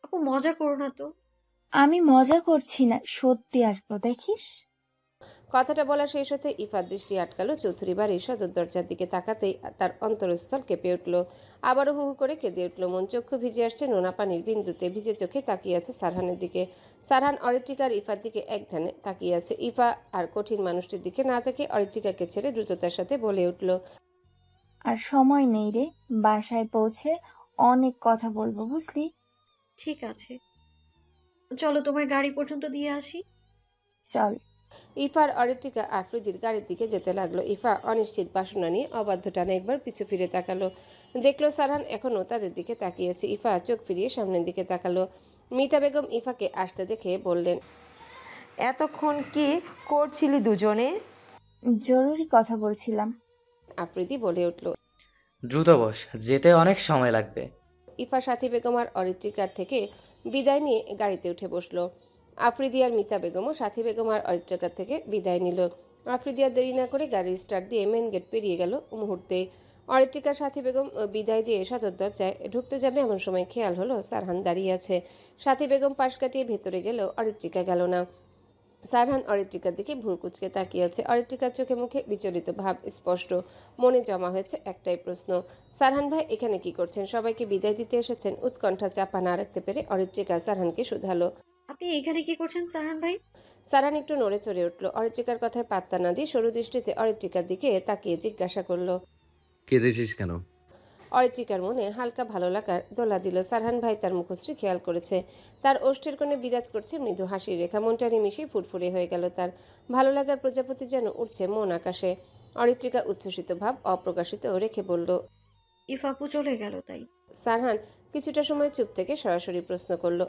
আপু মজা করো না তো। আমি মজা করছি না, সত্যি আসবো, দেখিস। কথাটা বলা শেষ হতে ইফার দৃষ্টি আটকালো চৌধুরী বাড়ির সদর দরজার দিকে। তাকাতেই তার অন্তরস্থল কেঁপে উঠল। আবারও হু হু করে কেঁদে উঠল মন। চক্ষু ভিজে আসছে নোনা পানির বিন্দুতে। ভিজে চোখে তাকিয়ে আছে সারহানের দিকে। সারহান অরিত্রিকার ইফার দিকে এক ধ্যানে তাকিয়ে আছে। ইফা আর কঠিন মানুষটির দিকে না তাকিয়ে অরিত্রিকাকে ছেড়ে দ্রুততার সাথে বলে উঠল, আর সময় নেই রে, বাসায় পৌঁছে অনেক কথা বলবো, বুঝলি? ঠিক আছে, চলো তোমার গাড়ি পর্যন্ত দিয়ে আসি। চল। ইফা আর অরিত্রিকা আফ্রিদির গাড়ির দিকে যেতে লাগলো। ইফা অনিশ্চিত বাসনা নিয়ে অবাধ্য টানে একবার পিছু ফিরে তাকালো, দেখলো সারহান এখনো তাদের দিকে তাকিয়েছে। ইফা চোখ ফিরিয়ে সামনের দিকে তাকালো। মিতা বেগম ইফাকে আসতে দেখে বললেন, এতক্ষণ কি করছিলি দুজনে? জরুরি কথা বলছিলাম। আফ্রিদি বলে উঠল। দ্রুত বস, যেতে অনেক সময় লাগবে। ইফা সাথী বেগম আর অরিত্রিকার থেকে বিদায় নিয়ে গাড়িতে উঠে বসলো। আফ্রিদি আর মিতা বেগমও সাথী বেগম আর অরিত্রিকার থেকে বিদায় নিল। আফ্রিদি আর দেরি না করে গাড়ির স্টার্ট দিয়ে মেন গেট পেরিয়ে গেল মুহূর্তে। অরিত্রিকার সাথী বেগম বিদায় দিয়ে সদর দরজায় ঢুকতে যাবে এমন সময় খেয়াল হলো সারহান দাঁড়িয়ে আছে। সাথী বেগম পাশ কাটিয়ে ভেতরে গেলেও অরিত্রিকা গেল না। সারহান অরিত্রিকার দিকে ভুরু কুচকে তাকিয়ে আছে। অরিত্রিকার চোখে মুখে বিচলিত ভাব স্পষ্ট, মনে জমা হয়েছে একটাই প্রশ্ন, সারহান ভাই এখানে কি করছেন? সবাইকে বিদায় দিতে এসেছেন? উৎকণ্ঠা চাপা না রাখতে পেরে অরিত্রিকা সারহানকে শুধালো। আপনি এখানে কি করছেন সারহান ভাই? সারহান একটু নড়ে চড়ে উঠল। অরিত্রিকার কথায় পাত্তা না দিয়ে সরু দৃষ্টিতে অরিত্রিকার দিকে তাকিয়ে জিজ্ঞাসা করলো। কেঁদেছিস কেন? অরিত্রিকার মনে হালকা ভালো লাগার দোলা দিল। সারহান ভাই তার মুখশ্রী খেয়াল করেছে, তার ওষ্ঠের কোণে বিরাজ করছে মৃদু হাসির রেখা। মনটা নিমিষেই ফুরফুরে হয়ে গেল তার। ভালো লাগার প্রজাপতি যেন উঠছে মন আকাশে। অরিত্রিকা উচ্ছ্বসিত ভাব অপ্রকাশিত রেখে বলল, ইফাপু চলে গেল তাই? সারহান কিছুটা সময় চুপ থেকে সরাসরি প্রশ্ন করলো,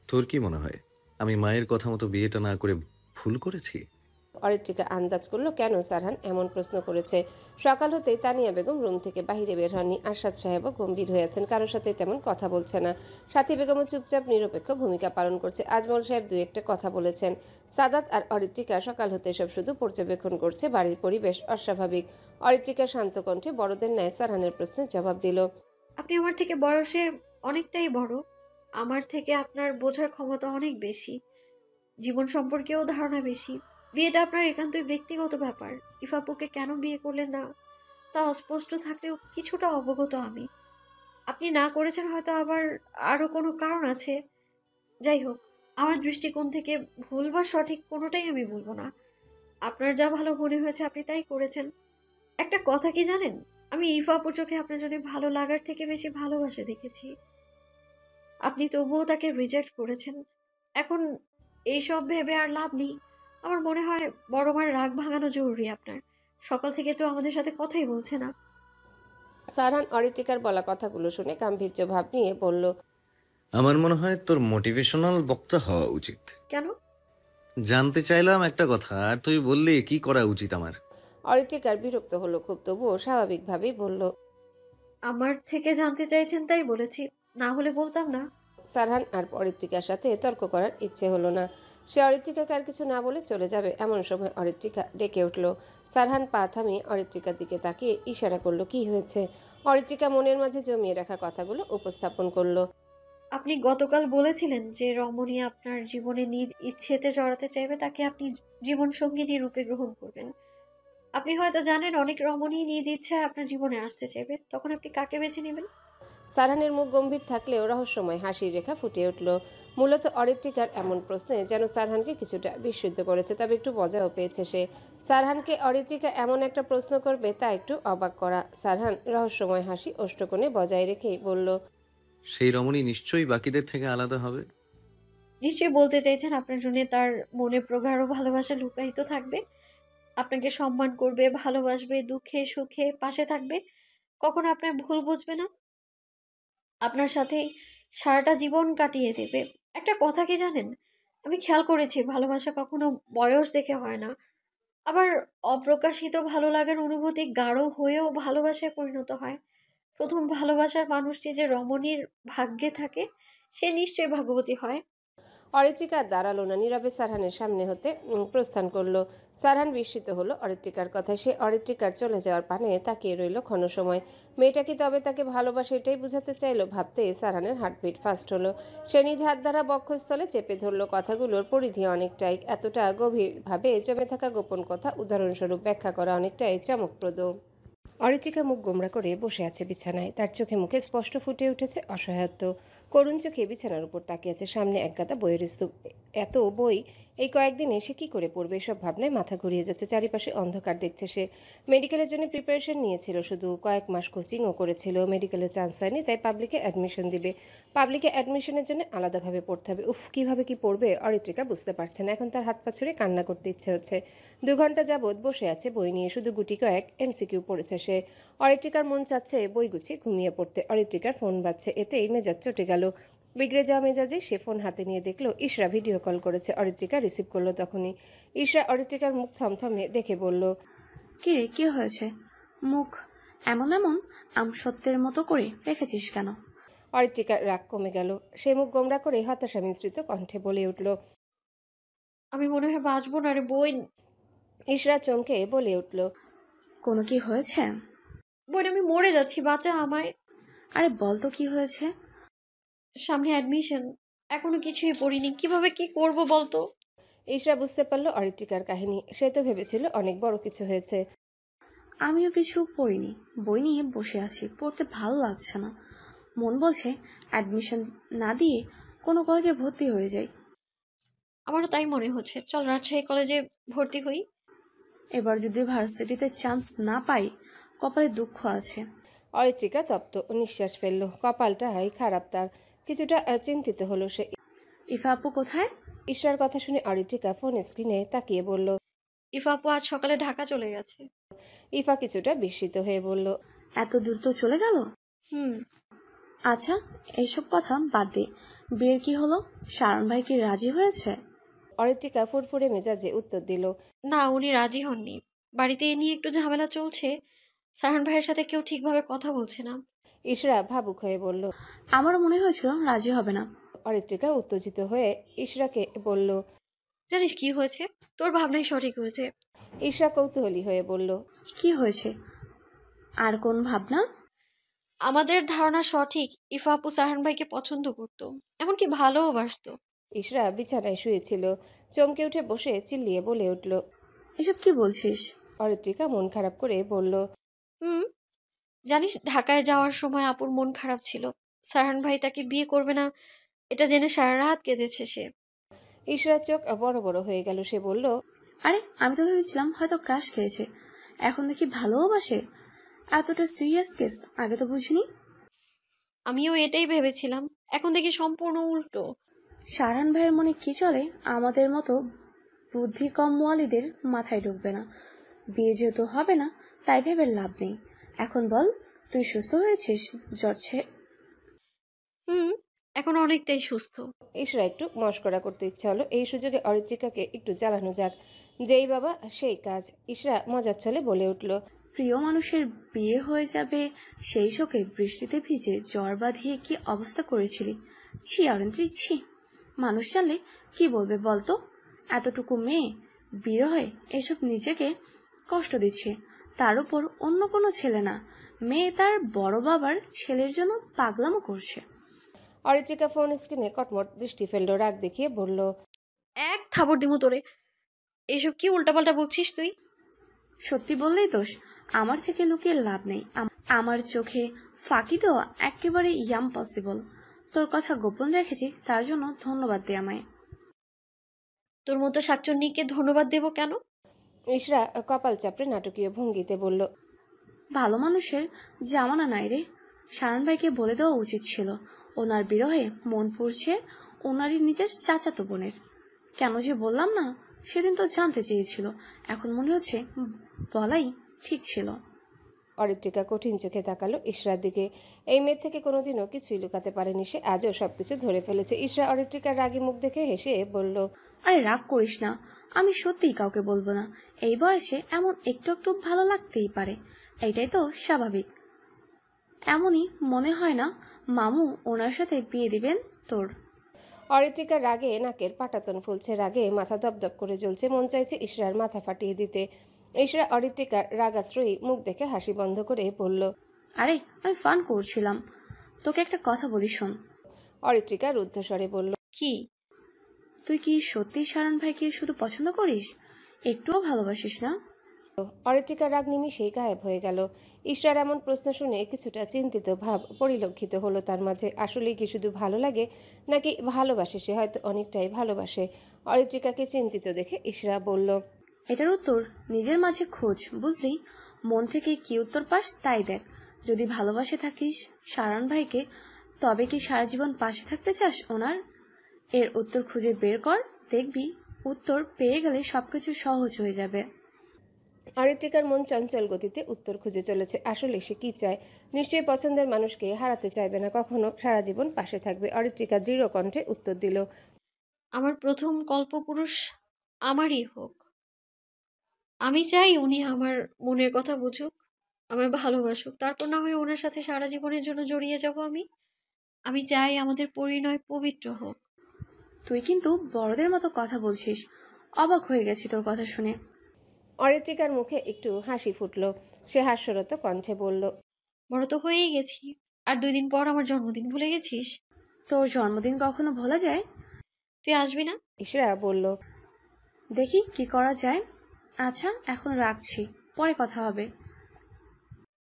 তোর কি মনে হয় আমি মায়ের কথা মতো বিয়েটা না করে ভুল করেছি? অরিত্রিকা আন্দাজ করলো কেন সারহান এমন প্রশ্ন করেছে। সকাল হতেই তানিয়া বেগম রুম থেকে বাহিরে বের হননি। আরশাদ সাহেবও গম্ভীর হয়ে আছেন, কারোর সাথে তেমন কথা বলছে না। সাথী বেগমও চুপচাপ নিরপেক্ষ ভূমিকা পালন করছে। আজমল সাহেব দুই একটা কথা বলেছেন। সাদাত আর অরিত্রিকা সকাল হতে সব শুধু পর্যবেক্ষণ করছে। বাড়ির পরিবেশ অস্বাভাবিক। অরিত্রিকা শান্ত কণ্ঠে বড়দের ন্যায় সারহানের প্রশ্নের জবাব দিল, আপনি আমার থেকে বয়সে অনেকটাই বড়। আমার থেকে আপনার বোঝার ক্ষমতা অনেক বেশি, জীবন সম্পর্কেও ধারণা বেশি। বিয়েটা আপনার একান্তই ব্যক্তিগত ব্যাপার। ইফাপুকে কেন বিয়ে করলেন না তা অস্পষ্ট থাকলেও কিছুটা অবগত আমি। আপনি না করেছেন হয়তো আবার আরো কোনো কারণ আছে। যাই হোক, আমার দৃষ্টিকোণ থেকে ভুল বা সঠিক কোনোটাই আমি বলবো না। আপনার যা ভালো মনে হয়েছে আপনি তাই করেছেন। একটা কথা কি জানেন, আমি ইফাপুর চোখে আপনার জন্য ভালো লাগার থেকে বেশি ভালোবাসা দেখেছি। আপনি তবুও তাকে রিজেক্ট করেছেন। এখন এইসব ভেবে আর লাভ নেই। আমার মনে হয় বড় মার রাগ ভাঙানো জরুরি আপনার। সকাল থেকে তো আমাদের সাথে কথাই বলছে না। সারহান অরিত্রিকার বলা কথাগুলো শুনে গাম্ভীর্য ভাব নিয়ে বলল, আমার মনে হয় তোর মোটিভেশনাল বক্তা হওয়া উচিত। কেন? জানতে চাইলাম একটা কথা, আর তুই বললি কি করা উচিত আমার। অরিত্রিকার বিরক্ত হলো খুব, তবুও স্বাভাবিকভাবেই বলল, আমার থেকে জানতে চাইছেন তাই বলেছি, না হলে বলতাম না। সারহান আর অরিত্রিকার সাথে তর্ক করার ইচ্ছে হলো না। সে অরিত্রিকাকে আর কিছু না বলে চলে যাবে এমন সময় অরিত্রিকা ডেকে উঠল। সারহান পা থামিয়ে অরিত্রিকার দিকে তাকিয়ে ইশারা করলো কি হয়েছে। অরিত্রিকা মনের মাঝে জমিয়ে রাখা কথাগুলো উপস্থাপন করলো। আপনি গতকাল বলেছিলেন যে রমণী আপনার জীবনে নিজ ইচ্ছেতে জড়াতে চাইবে, তাকে আপনি জীবন সঙ্গিনী রূপে গ্রহণ করবেন। আপনি হয়তো জানেন অনেক রমণী নিজ ইচ্ছায় আপনার জীবনে আসতে চাইবে, তখন আপনি কাকে বেছে নেবেন? সারহানের মুখ গম্ভীর থাকলেও রহস্যময় হাসির রেখা ফুটে উঠল। মূলত অরিত্রিকার এমন প্রশ্নে যেন সারহানকে কিছুটা বিস্মিত করেছে, তবে একটু মজাও পেয়েছে সে। সারহানকে অরিত্রিকা এমন একটা প্রশ্ন করবে তা একটু অবাক করা। সারহান রহস্যময় হাসি ওষ্ঠকোণে বজায় রেখেই বলল, সেই রমণী নিশ্চয়ই বাকিদের থেকে আলাদা হবে। নিশ্চয়ই বলতে চাইছেন আপনার জন্য তার মনে প্রগাঢ় ভালোবাসা লুকায়িত থাকবে। আপনাকে সম্মান করবে, ভালোবাসবে, দুঃখে সুখে পাশে থাকবে, কখনো আপনার ভুল বুঝবে না, আপনার সাথে সারাটা জীবন কাটিয়ে দেবে। একটা কথা কি জানেন, আমি খেয়াল করেছি ভালোবাসা কখনো বয়স দেখে হয় না। আবার অপ্রকাশিত ভালো লাগার অনুভূতি গাঢ় হয়েও ভালোবাসায় পরিণত হয়। প্রথম ভালোবাসার মানুষটি যে রমণীর ভাগ্যে থাকে সে নিশ্চয়ই ভাগ্যবতী হয়। অরিত্রিকা দাঁড়ালো না, নীরবে সারহানের সামনে হতে প্রস্থান করলো। সারহান বিস্মিত হলো অরিত্রিকার কথায়। সে অরিত্রিকার চলে যাওয়ার পানে তাকিয়ে রইল ক্ষণ সময়। মেয়েটা কি তবে তাকে ভালোবাসে এটাই বুঝাতে চাইলো? ভাবতে সারহানের হার্টবিট ফাস্ট হলো। সে নিজ হাত দ্বারা বক্ষস্থলে চেপে ধরলো। কথাগুলোর পরিধি অনেকটাই, এতটা গভীরভাবে জমে থাকা গোপন কথা উদাহরণস্বরূপ ব্যাখ্যা করা অনেকটাই চমকপ্রদ। অরিত্রিকা মুখ গোমড়া করে বসে আছে বিছানায়। তার চোখে মুখে স্পষ্ট ফুটে উঠেছে অসহায়ত্ব। করুণ চোখে বিছানার উপর তাকিয়ে আছে, সামনে একগাদা বইয়ের স্তূপ। এত বই এই কয়েকদিনে সে কি করে পড়বে, এসব ভাবনায় মাথা ঘুরিয়ে যাচ্ছে। চারিপাশে অন্ধকার দেখছে সে। মেডিকেলের জন্য প্রিপারেশন নিয়েছিল, শুধু কয়েক মাস কোচিংও করেছিল। মেডিকেলে চান্স হয়নি, তাই পাবলিকে অ্যাডমিশন দিবে। পাবলিকে অ্যাডমিশনের জন্য আলাদাভাবে পড়তে হবে। উফ, কিভাবে কি পড়বে অরিত্রিকা বুঝতে পারছে না। এখন তার হাত পা ছুঁড়ে কান্না করতে ইচ্ছে হচ্ছে। 2 ঘন্টা যাবৎ বসে আছে বই নিয়ে, শুধু গুটি কয়েক এমসিকিউ পড়েছে সে। অরিত্রিকার মন চাচ্ছে বই গুছিয়ে ঘুমিয়ে পড়তে। অরিত্রিকার ফোন বাজছে, এতেই মেজাজ চটে গেল। বিগড়ে যাওয়া মেজাজে সে ফোন হাতে নিয়ে দেখলো ইশরা ভিডিও কল করেছে। অরিত্রিকা রিসিভ করলো তখনই। ইশরা অরিত্রিকার মুখ থমথমে দেখে বলল, কি রে, কি হয়েছে? মুখ এমন এমন আমসত্ত্বের মতো করে রেখেছিস কেন? অরিত্রিকার রাগ কমে গেল। সে মুখ গোমড়া করে হতাশা মিশ্রিত কণ্ঠে বলে উঠল, আমি মনে হয় বাঁচবো না রে বোন। ইশরা চমকে বলে উঠল, কোনো কি হয়েছে? বোন, আমি মরে যাচ্ছি, বাঁচা আমায়। আরে বল তো কি হয়েছে? সামনে অ্যাডমিশন, এখনো কিছুই পড়িনি, কিভাবে কি করব বলতো? ইশরা বুঝতে পারলো অরিত্রিকার কাহিনী। সে তো ভেবেছিল অনেক বড় কিছু হয়েছে। আমিও কিছু পড়িনি, বই নিয়ে বসে আছি, পড়তে ভালো লাগছে না। মন বলছে অ্যাডমিশন না দিয়ে কোনো কলেজে ভর্তি হয়ে যাই। আমারও তাই মনে হচ্ছে, চল রাজশাহী কলেজে ভর্তি হই। এবার যদি ভার্সিটিতে চান্স না পাই, কপালে দুঃখ আছে। অরিত্রিকা তপ্ত নিঃশ্বাস ফেলল। কপালটাই খারাপ তার। কিছুটা চিন্তিত হলো সে। ইফা আপু কোথায়? ইশরার কথা শুনে অরিত্রিকা ফোন স্ক্রিনে তাকিয়ে বলল, ইফা আপু আজ সকালে ঢাকা চলে গেছে। ইফা কিছুটা বিস্মিত হয়ে বলল, এত দূর তো চলে গেল? আচ্ছা, এইসব কথা বাদ দে, বিয়ের কি হলো? শারণ ভাই কি রাজি হয়েছে? অরিত্রিকা ফুরফুরে মেজাজে উত্তর দিল, না, উনি রাজি হননি। বাড়িতে এ নিয়ে একটু ঝামেলা চলছে। সাহান ভাইয়ের সাথে কেউ ঠিকভাবে কথা বলছে না। ইশরা ভাবুক হয়ে বলল, আমার মনে হয়েছিল রাজি হবে না। অরিত্রিকা উত্তেজিত হয়ে ইশরাকে বলল, জানিস কি হয়েছে? তোর ভাবনাই সঠিক হয়েছে। ইশরা কৌতূহলী হয়ে বলল, কি হয়েছে? আর কোন ভাবনা? আমাদের ধারণা সঠিক, ইফা আপু সাহান ভাইকে পছন্দ করত, এমনকি ভালোবাসতো। ইশরা বিছানায় শুয়েছিল। চমকে উঠে বসে চিল্লিয়ে বলে উঠল, এসব কি বলছিস? অরিত্রিকা মন খারাপ করে বলল, জানিস, ঢাকায় যাওয়ার সময় আপুর মন খারাপ ছিল। সাহান ভাই তাকে বিয়ে করবে না, এটা জেনে সারা রাত কেঁদেছে সে। ইশরার চোখ বড় বড় হয়ে গেল। সে বলল, আরে আমি তো ভেবেছিলাম হয়তো ক্রাশ খেয়েছে, এখন দেখি ভালোবাসে। এতটা সিরিয়াস কেস আগে তো বুঝিনি। আমিও এটাই ভেবেছিলাম, এখন দেখি সম্পূর্ণ উল্টো। শারণ ভাইয়ের মনে কি চলে আমাদের মতো বুদ্ধি কম মোয়ালিদের মাথায় ঢুকবে না। বিয়ে যেহেতু হবে না, তাই ভেবে লাভ নেই। এখন বল, তুই সুস্থ হয়েছিস? জ্বর এখন অনেকটাই সুস্থ। ইশরা একটু মস্করা করতে ইচ্ছা হলো। এই সুযোগে অরিত্রিকাকে একটু জ্বালানো যাক, যেই বাবা সেই কাজ। ইশরা মজার ছলে বলে উঠল, প্রিয় মানুষের বিয়ে হয়ে যাবে সেই শোকে বৃষ্টিতে ভিজে জ্বর বাঁধিয়ে কি অবস্থা করেছিলি? ছি অরিন্দ্রি, ছি। মানুষ জানলে কি বলবে বলতো? এতটুকু মেয়ে বিরহে এসব নিজেকে কষ্ট দিচ্ছে, তার উপর অন্য কোনো ছেলে না, মেয়ে তার বড় বাবার ছেলের জন্য পাগলামো করছে। অরিত্রিকা ফোন স্ক্রিনে কটমট দৃষ্টি ফেলল, রাগ দেখিয়ে বলল, এক থাবড় দিমু তোরে। এসব কি উল্টাপাল্টা বকছিস তুই? সত্যি বললেই দোষ, আমার থেকে লুকিয়ে লাভ নেই। আমার চোখে ফাঁকি দেওয়া একেবারে ইম্পসিবল। তোর কথা গোপন রেখেছি, তার জন্য ধন্যবাদ দে আমায়। তোর মতো শাকচুন্নিকে ধন্যবাদ দেব কেন? ইশরা কপাল চাপড়ে নাটকীয় ভঙ্গিতে বলল, ভালো মানুষের জামানা নাই রে। শারণ ভাইকে বলে দেওয়া উচিত ছিল, ওনার বিরহে মন পড়ছে ওনারই নিজের চাচাতো বোনের। কেন যে বললাম না, সেদিন তো জানতে চেয়েছিল, এখন মনে হচ্ছে বলাই ঠিক ছিল। অরিত্রিকা কঠিন চোখে তাকালো ইশরার দিকে। এই মেয়ের থেকে কোনোদিনও কিছুই লুকাতে পারেনি সে, আজও সবকিছু ধরে ফেলেছে। ইশরা অরিত্রিকার রাগী মুখ দেখে হেসে বলল, আরে রাগ করিস না, আমি সত্যিই কাউকে বলবো না। এই বয়সে এমন একটু একটু ভালো লাগতেই পারে, এইটাই তো স্বাভাবিক। এমনই মনে হয় না মামু ওনার সাথে বিয়ে দিবেন তোর? অরিত্রিকার রাগে নাকের পাটাতন ফুলছে, রাগে মাথা দপদপ করে জ্বলছে। মন চাইছে ইশরার মাথা ফাটিয়ে দিতে। ইশরা অরিত্রিকার রাগাশ্রয়ী মুখ দেখে হাসি বন্ধ করে বলল, আরে আমি ফান করছিলাম, তোকে একটা কথা বলি শোন। অরিত্রিকা রুদ্ধস্বরে বলল, কি? তুই কি সত্যি শারণ ভাইকে শুধু পছন্দ করিস, একটুও ভালোবাসিস না? অরিত্রিকার রাগ নিমিষেই গায়েব হয়ে গেল। ইশরার এমন প্রশ্ন শুনে কিছুটা চিন্তিত ভাব পরিলক্ষিত হলো তার মাঝে। আসলেই কি শুধু ভালো লাগে নাকি ভালোবাসে সে? হয়তো অনেকটাই ভালোবাসে। অরিত্রিকাকে চিন্তিত দেখে ইশরা বলল, এটার উত্তর নিজের মাঝে খোঁজ, বুঝলি? মন থেকে কি উত্তর পাস তাই দেখ। যদি ভালোবাসে থাকিস সারান ভাইকে, তবে কি সারা জীবন পাশে থাকতে চাস ওনার? এর উত্তর খুঁজে বের কর, দেখবি উত্তর পেয়ে গেলে সবকিছু সহজ হয়ে যাবে। অরিত্রিকার মন চঞ্চল গতিতে উত্তর খুঁজে চলেছে। আসলে সে কি চায়? নিশ্চয়ই পছন্দের মানুষকে হারাতে চাইবে না কখনো, সারা জীবন পাশে থাকবে। অরিত্রিকা দৃঢ় কণ্ঠে উত্তর দিল, আমার প্রথম কল্পপুরুষ আমারই হোক। আমি চাই উনি আমার মনের কথা বুঝুক, আমায় ভালোবাসুক, তারপর না হয় ওনার সাথে সারা জীবনের জন্য জড়িয়ে যাব আমি। আমি চাই আমাদের পরিণয় পবিত্র হোক। তুই কিন্তু বড়দের মতো কথা বলছিস, অবাক হয়ে গেছি তোর কথা শুনে। অরিত্রিকার মুখে একটু হাসি ফুটল। সে হাস্যরত কণ্ঠে বলল, বড় তো হয়েই গেছি। আর 2 দিন পর আমার জন্মদিন ভুলে গেছিস? তোর জন্মদিন কখনো ভোলা যায়? তুই আসবি না? ইশরা বলল, দেখি কি করা যায়। আচ্ছা এখন রাখছি, পরে কথা হবে।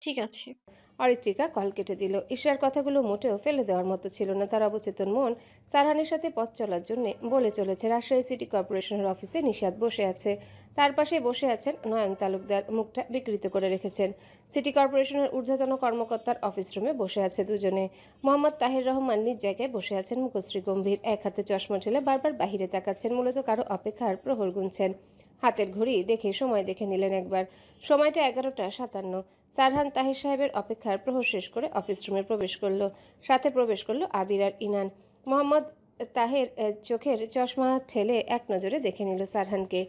ঠিক আছে। অরিত্রিকা কল কেটে দিল। ইশরার কথাগুলো মোটেও ফেলে দেওয়ার মতো ছিল না। তার অবচেতন মন সারহানের সাথে পথ চলার জন্য বলে চলেছে। রাজশাহী সিটি কর্পোরেশনের অফিসে নিশাত বসে আছে। তার পাশে বসে আছেন নয়ন তালুকদার। মুখটা বিকৃত করে রেখেছেন। সিটি কর্পোরেশনের ঊর্ধ্বতন কর্মকর্তার অফিস রুমে বসে আছে দুজনে। মোহাম্মদ তাহির রহমান নিজ জায়গায় বসে আছেন, মুখশ্রী গম্ভীর। এক হাতে চশমা ঠেলে বারবার বাহিরে তাকাচ্ছেন, মূলত কারো অপেক্ষার প্রহর গুনছেন। হাতের ঘড়ি দেখে সময় দেখে নিলেন একবার। সময়টা 11:57। সারহান তাহির সাহেবের অপেক্ষার প্রহর শেষ করে অফিস রুমে প্রবেশ করলো। সাথে প্রবেশ করলো আবির আর ইনান। মোহাম্মদ তাহের চোখের চশমা ঠেলে এক নজরে দেখে নিল সারহানকে।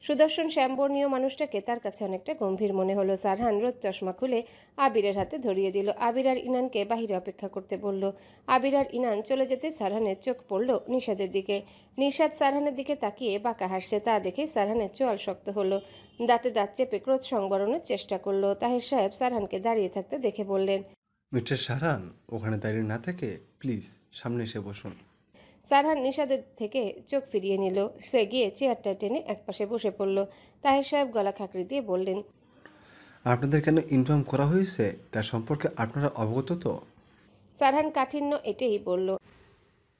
সুদর্শন শ্যামবর্ণীয় মানুষটাকে তার কাছে অনেকটা গম্ভীর মনে হলো। সারহান রোদ চশমা খুলে আবিরের হাতে ধরিয়ে দিল। আবির আর ইনানকে বাহিরে অপেক্ষা করতে বলল। আবির আর ইনান চলে যেতে সারহানের চোখ পড়ল নিশাদের দিকে। নিশাদ সারহানের দিকে তাকিয়ে বাঁকা হাসছে। তা দেখে সারহানের চোয়াল শক্ত হলো। দাঁতে দাঁত চেপে ক্রোধ সংবরণের চেষ্টা করলো। তাহির সাহেব সারহানকে দাঁড়িয়ে থাকতে দেখে বললেন, মিস্টার সারহান, ওখানে দাঁড়িয়ে না থেকে প্লিজ সামনে এসে বসুন। সারহান নিশাদের থেকে চোখ ফিরিয়ে নিল। সে গিয়ে চেয়ারটা টেনে একপাশে বসে পড়ল। তাহির সাহেব গলা খাঁকড়ি দিয়ে বললেন, আপনাদের কেন ইনফর্ম করা হয়েছে তার সম্পর্কে আপনারা অবগত তো? সারহান কাঠিন্য এটাই বলল,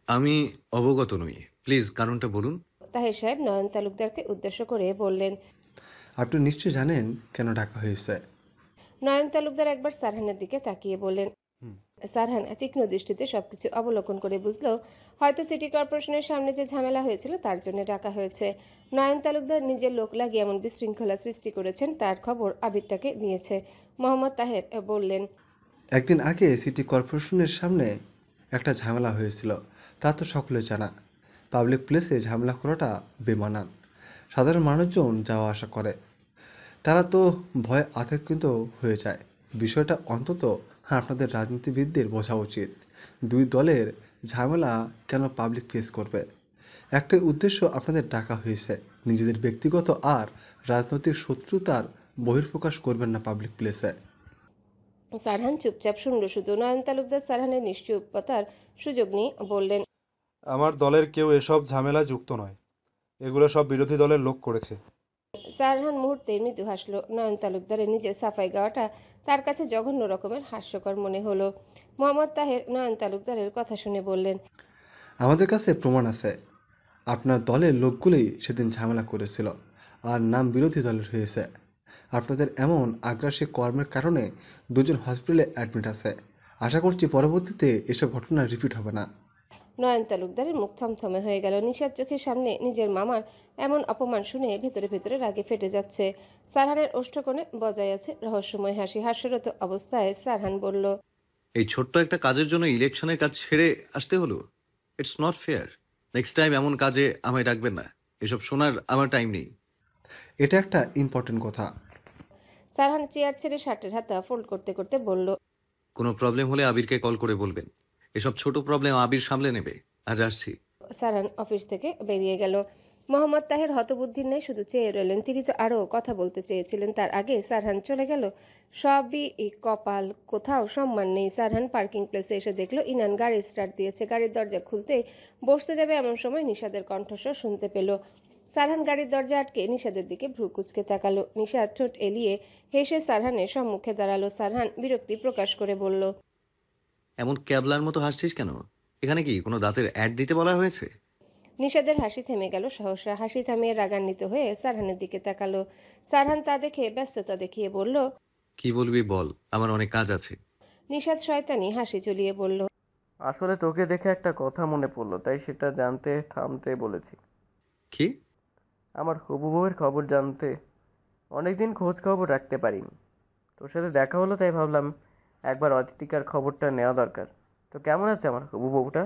আমি অবগত নই। প্লিজ কারণটা বলুন। তাহির সাহেব নয়ন তালুকদারকে উদ্দেশ্য করে বললেন, আপনি নিশ্চয় জানেন কেন ডাকা হয়েছে। নয়ন তালুকদার একবার সারহানের দিকে তাকিয়ে বললেন। সারহান তীক্ষ্ণ দৃষ্টিতে সবকিছু অবলোকন করে বুঝলো হয়তো সিটি কর্পোরেশনের সামনে যে ঝামেলা হয়েছিল তার জন্য ডাকা হয়েছে। নয়ন তালুকদার নিজের লোক লাগিয়ে এমন বিশৃঙ্খলা সৃষ্টি করেছেন তার খবর আবির তাকে দিয়েছে। মোহাম্মদ তাহের বললেন, একদিন আগে সিটি কর্পোরেশনের সামনে একটা ঝামেলা হয়েছিল, তা তো সকলে জানা। পাবলিক প্লেসে ঝামেলা করাটা বেমানান। সাধারণ মানুষজন যাওয়া আসা করে, তারা তো ভয়ে আতঙ্কিত হয়ে যায়। বিষয়টা অন্তত আপনাদের রাজনীতিবিদদের বোঝা উচিত। 2 দলের ঝামেলা কেন পাবলিক ফেস করবে? একটাই উদ্দেশ্য আপনাদের ডাকা হয়েছে, নিজেদের ব্যক্তিগত আর রাজনৈতিক শত্রুতার বহিঃপ্রকাশ করবেন না পাবলিক প্লেসে। সারহান চুপচাপ শুনল শুধু। নয়ন তালুকদার সারহানের নিশ্চুপতার সুযোগ নিয়ে বললেন, আমার দলের কেউ এসব ঝামেলায় যুক্ত নয়, এগুলো সব বিরোধী দলের লোক করেছে। সারহান মুহূর্তে মৃদু হাসল। নয়ন তালুকদারের নিজের সাফাই গাওয়াটা তার কাছে জঘন্য রকমের হাস্যকর মনে হলো। মোহাম্মদ তাহের নয়ন তালুকদারের কথা শুনে বললেন, আমাদের কাছে প্রমাণ আছে, আপনার দলের লোকগুলোই সেদিন ঝামেলা করেছিল আর নাম বিরোধী দলের হয়েছে। আপনাদের এমন আগ্রাসী কর্মের কারণে 2 জন হসপিটালে অ্যাডমিট আছে। আশা করছি পরবর্তীতে এসব ঘটনা রিপিট হবে না। নয়ন তালুকদারের মুখ থমথমে হয়ে গেল। নিশাদ চোখের সামনে নিজের মামার এমন অপমান শুনে ভেতরে ভেতরে রাগে ফেটে যাচ্ছে। সারহানের ওষ্ঠকোণে বজায় আছে রহস্যময় হাসি। হাস্যরত অবস্থায় সারহান বলল, এই ছোট্ট একটা কাজের জন্য ইলেকশনের কাজ ছেড়ে আসতে হলো? It's not fair. Next time এমন কাজে আমায় ডাকবেন না, এসব শোনার আমার টাইম নেই। এটা একটা ইম্পর্টেন্ট কথা। সারহান চেয়ার ছেড়ে শার্টের হাতা ফোল্ড করতে করতে বলল, কোনো প্রবলেম হলে আবিরকে কল করে বলবেন। এসব ছোট প্রবলেম আবির সামলে নেবে। আজ আসছি। সারহান অফিস থেকে বেরিয়ে গেল। মোহাম্মদ তাহের হতবুদ্ধির নেই শুধু চেয়ে রইলেন। তিনি তো আরও কথা বলতে চেয়েছিলেন, তার আগে সারহান চলে গেল। সবই কপাল, কোথাও সম্মান নেই। সারহান পার্কিং প্লেসে এসে দেখলো ইনান গাড়ি স্টার্ট দিয়েছে। গাড়ির দরজা খুলতেই বসতে যাবে এমন সময় নিশাদের কণ্ঠস্বর শুনতে পেল। সারহান গাড়ির দরজা আটকে নিশাদের দিকে ভ্রু কুচকে তাকালো। নিশাদ ঠোঁট এলিয়ে হেসে সারহানের সম্মুখে দাঁড়ালো। সারহান বিরক্তি প্রকাশ করে বলল, এমন ক্যাবলার মতো হাসছিস কেন? এখানে কি কোনো দাঁতের অ্যাড দিতে বলা হয়েছে? নিশাদের হাসি থেমে গেল সহসা। হাসি থামিয়ে রাগান্বিত হয়ে সারহানের দিকে তাকালো। সারহান তা দেখে ব্যস্ততা দেখিয়ে বলল, কি বলবি বল, আমার অনেক কাজ আছে। নিশাদ শয়তানি হাসি চলিয়ে বলল, আসলে তোকে দেখে একটা কথা মনে পড়লো, তাই সেটা জানতে থামতে বলেছি। কি? আমার হবু বউয়ের খবর জানতে। অনেকদিন খোঁজ খবর রাখতে পারিনি, তোর সাথে দেখা হলো তাই ভাবলাম একবার অদিতিকার খবরটা নেওয়া দরকার। তো কেমন আছে আমার হবু বউটা?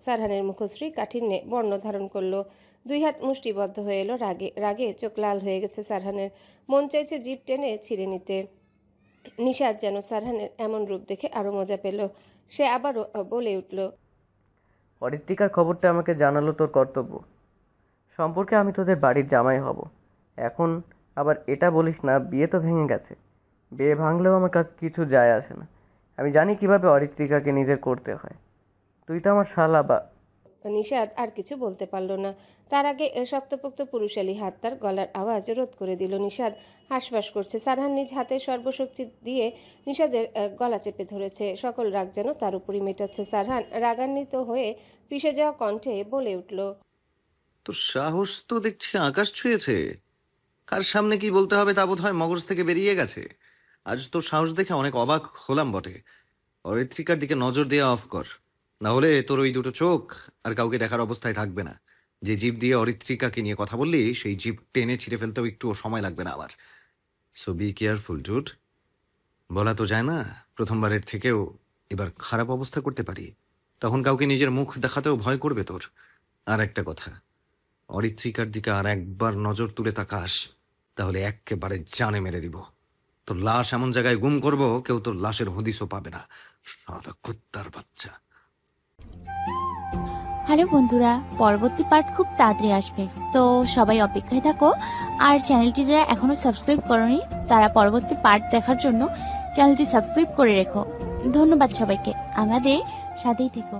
সারহানের মুখশ্রী কাঠিন্যে বর্ণ ধারণ করলো। দুই হাত মুষ্টিবদ্ধ হয়ে এলো রাগে। রাগে চোখ লাল হয়ে গেছে সারহানের। মন চাইছে জিভ টেনে ছিঁড়ে নিতে। নিশাদ যেন সারহানের এমন রূপ দেখে আরো মজা পেল। সে আবারও বলে উঠল, অদিতিকার খবরটা আমাকে জানালো তোর কর্তব্য। সম্পর্কে আমি তোদের বাড়ির জামাই হব। এখন আবার এটা বলিস না বিয়ে তো ভেঙে গেছে। বিয়ে ভাঙলেও আমার কাছে কিছু যায় আসে না। আমি জানি কিভাবে অরিত্রিকাকে নিজের করতে হয়। তুই তো আমার শালা বা। নিশাদ আর কিছু বলতে পারল না। তার আগে শক্তপোক্ত পুরুষালী হাত তার গলার আওয়াজ রোধ করে দিল। নিশাদ হাঁসফাঁস করছে। সারহান নিজ হাতে সর্বশক্তি দিয়ে নিশাদের গলা চেপে ধরেছে। সকল রাগ যেন তার উপরই মেটাচ্ছে। সারহান রাগান্বিত হয়ে পিষে যাওয়া কণ্ঠে বলে উঠল, তোর সাহস তো দেখছি আকাশ ছুঁয়েছে। কার সামনে কি বলতে হবে তা বোধ হয় মগজ থেকে বেরিয়ে গেছে। আজ তোর সাহস দেখে অনেক অবাক হলাম বটে। অরিত্রিকার দিকে নজর দিয়ে অফ কর, না হলে তোর ওই দুটো চোখ আর কাউকে দেখার অবস্থায় থাকবে না। যে জিভ দিয়ে অরিত্রিকাকে নিয়ে কথা বললি সেই জিভ টেনে ছিঁড়ে ফেলতেও একটুও সময় লাগবে না আবার। So be careful dude. বলা তো যায় না প্রথমবারের থেকেও এবার খারাপ অবস্থা করতে পারি, তখন কাউকে নিজের মুখ দেখাতেও ভয় করবে তোর। আর একটা কথা, অরিত্রিকার দিকে আর একবার নজর তুলে তাকাস তাহলে একেবারে জানে মেরে দিব। তোর লাশ এমন জায়গায় গুম করব কেউ তোর লাশের হদিসও পাবে না। সাদা কুত্তার বাচ্চা। হ্যালো বন্ধুরা, পরবর্তী পার্ট খুব তাড়াতাড়ি আসবে, তো সবাই অপেক্ষায় থাকো। আর চ্যানেলটি যারা এখনো সাবস্ক্রাইব করোনি তারা পরবর্তী পার্ট দেখার জন্য চ্যানেলটি সাবস্ক্রাইব করে রেখো। ধন্যবাদ সবাইকে, আমাদের সাথেই থেকো।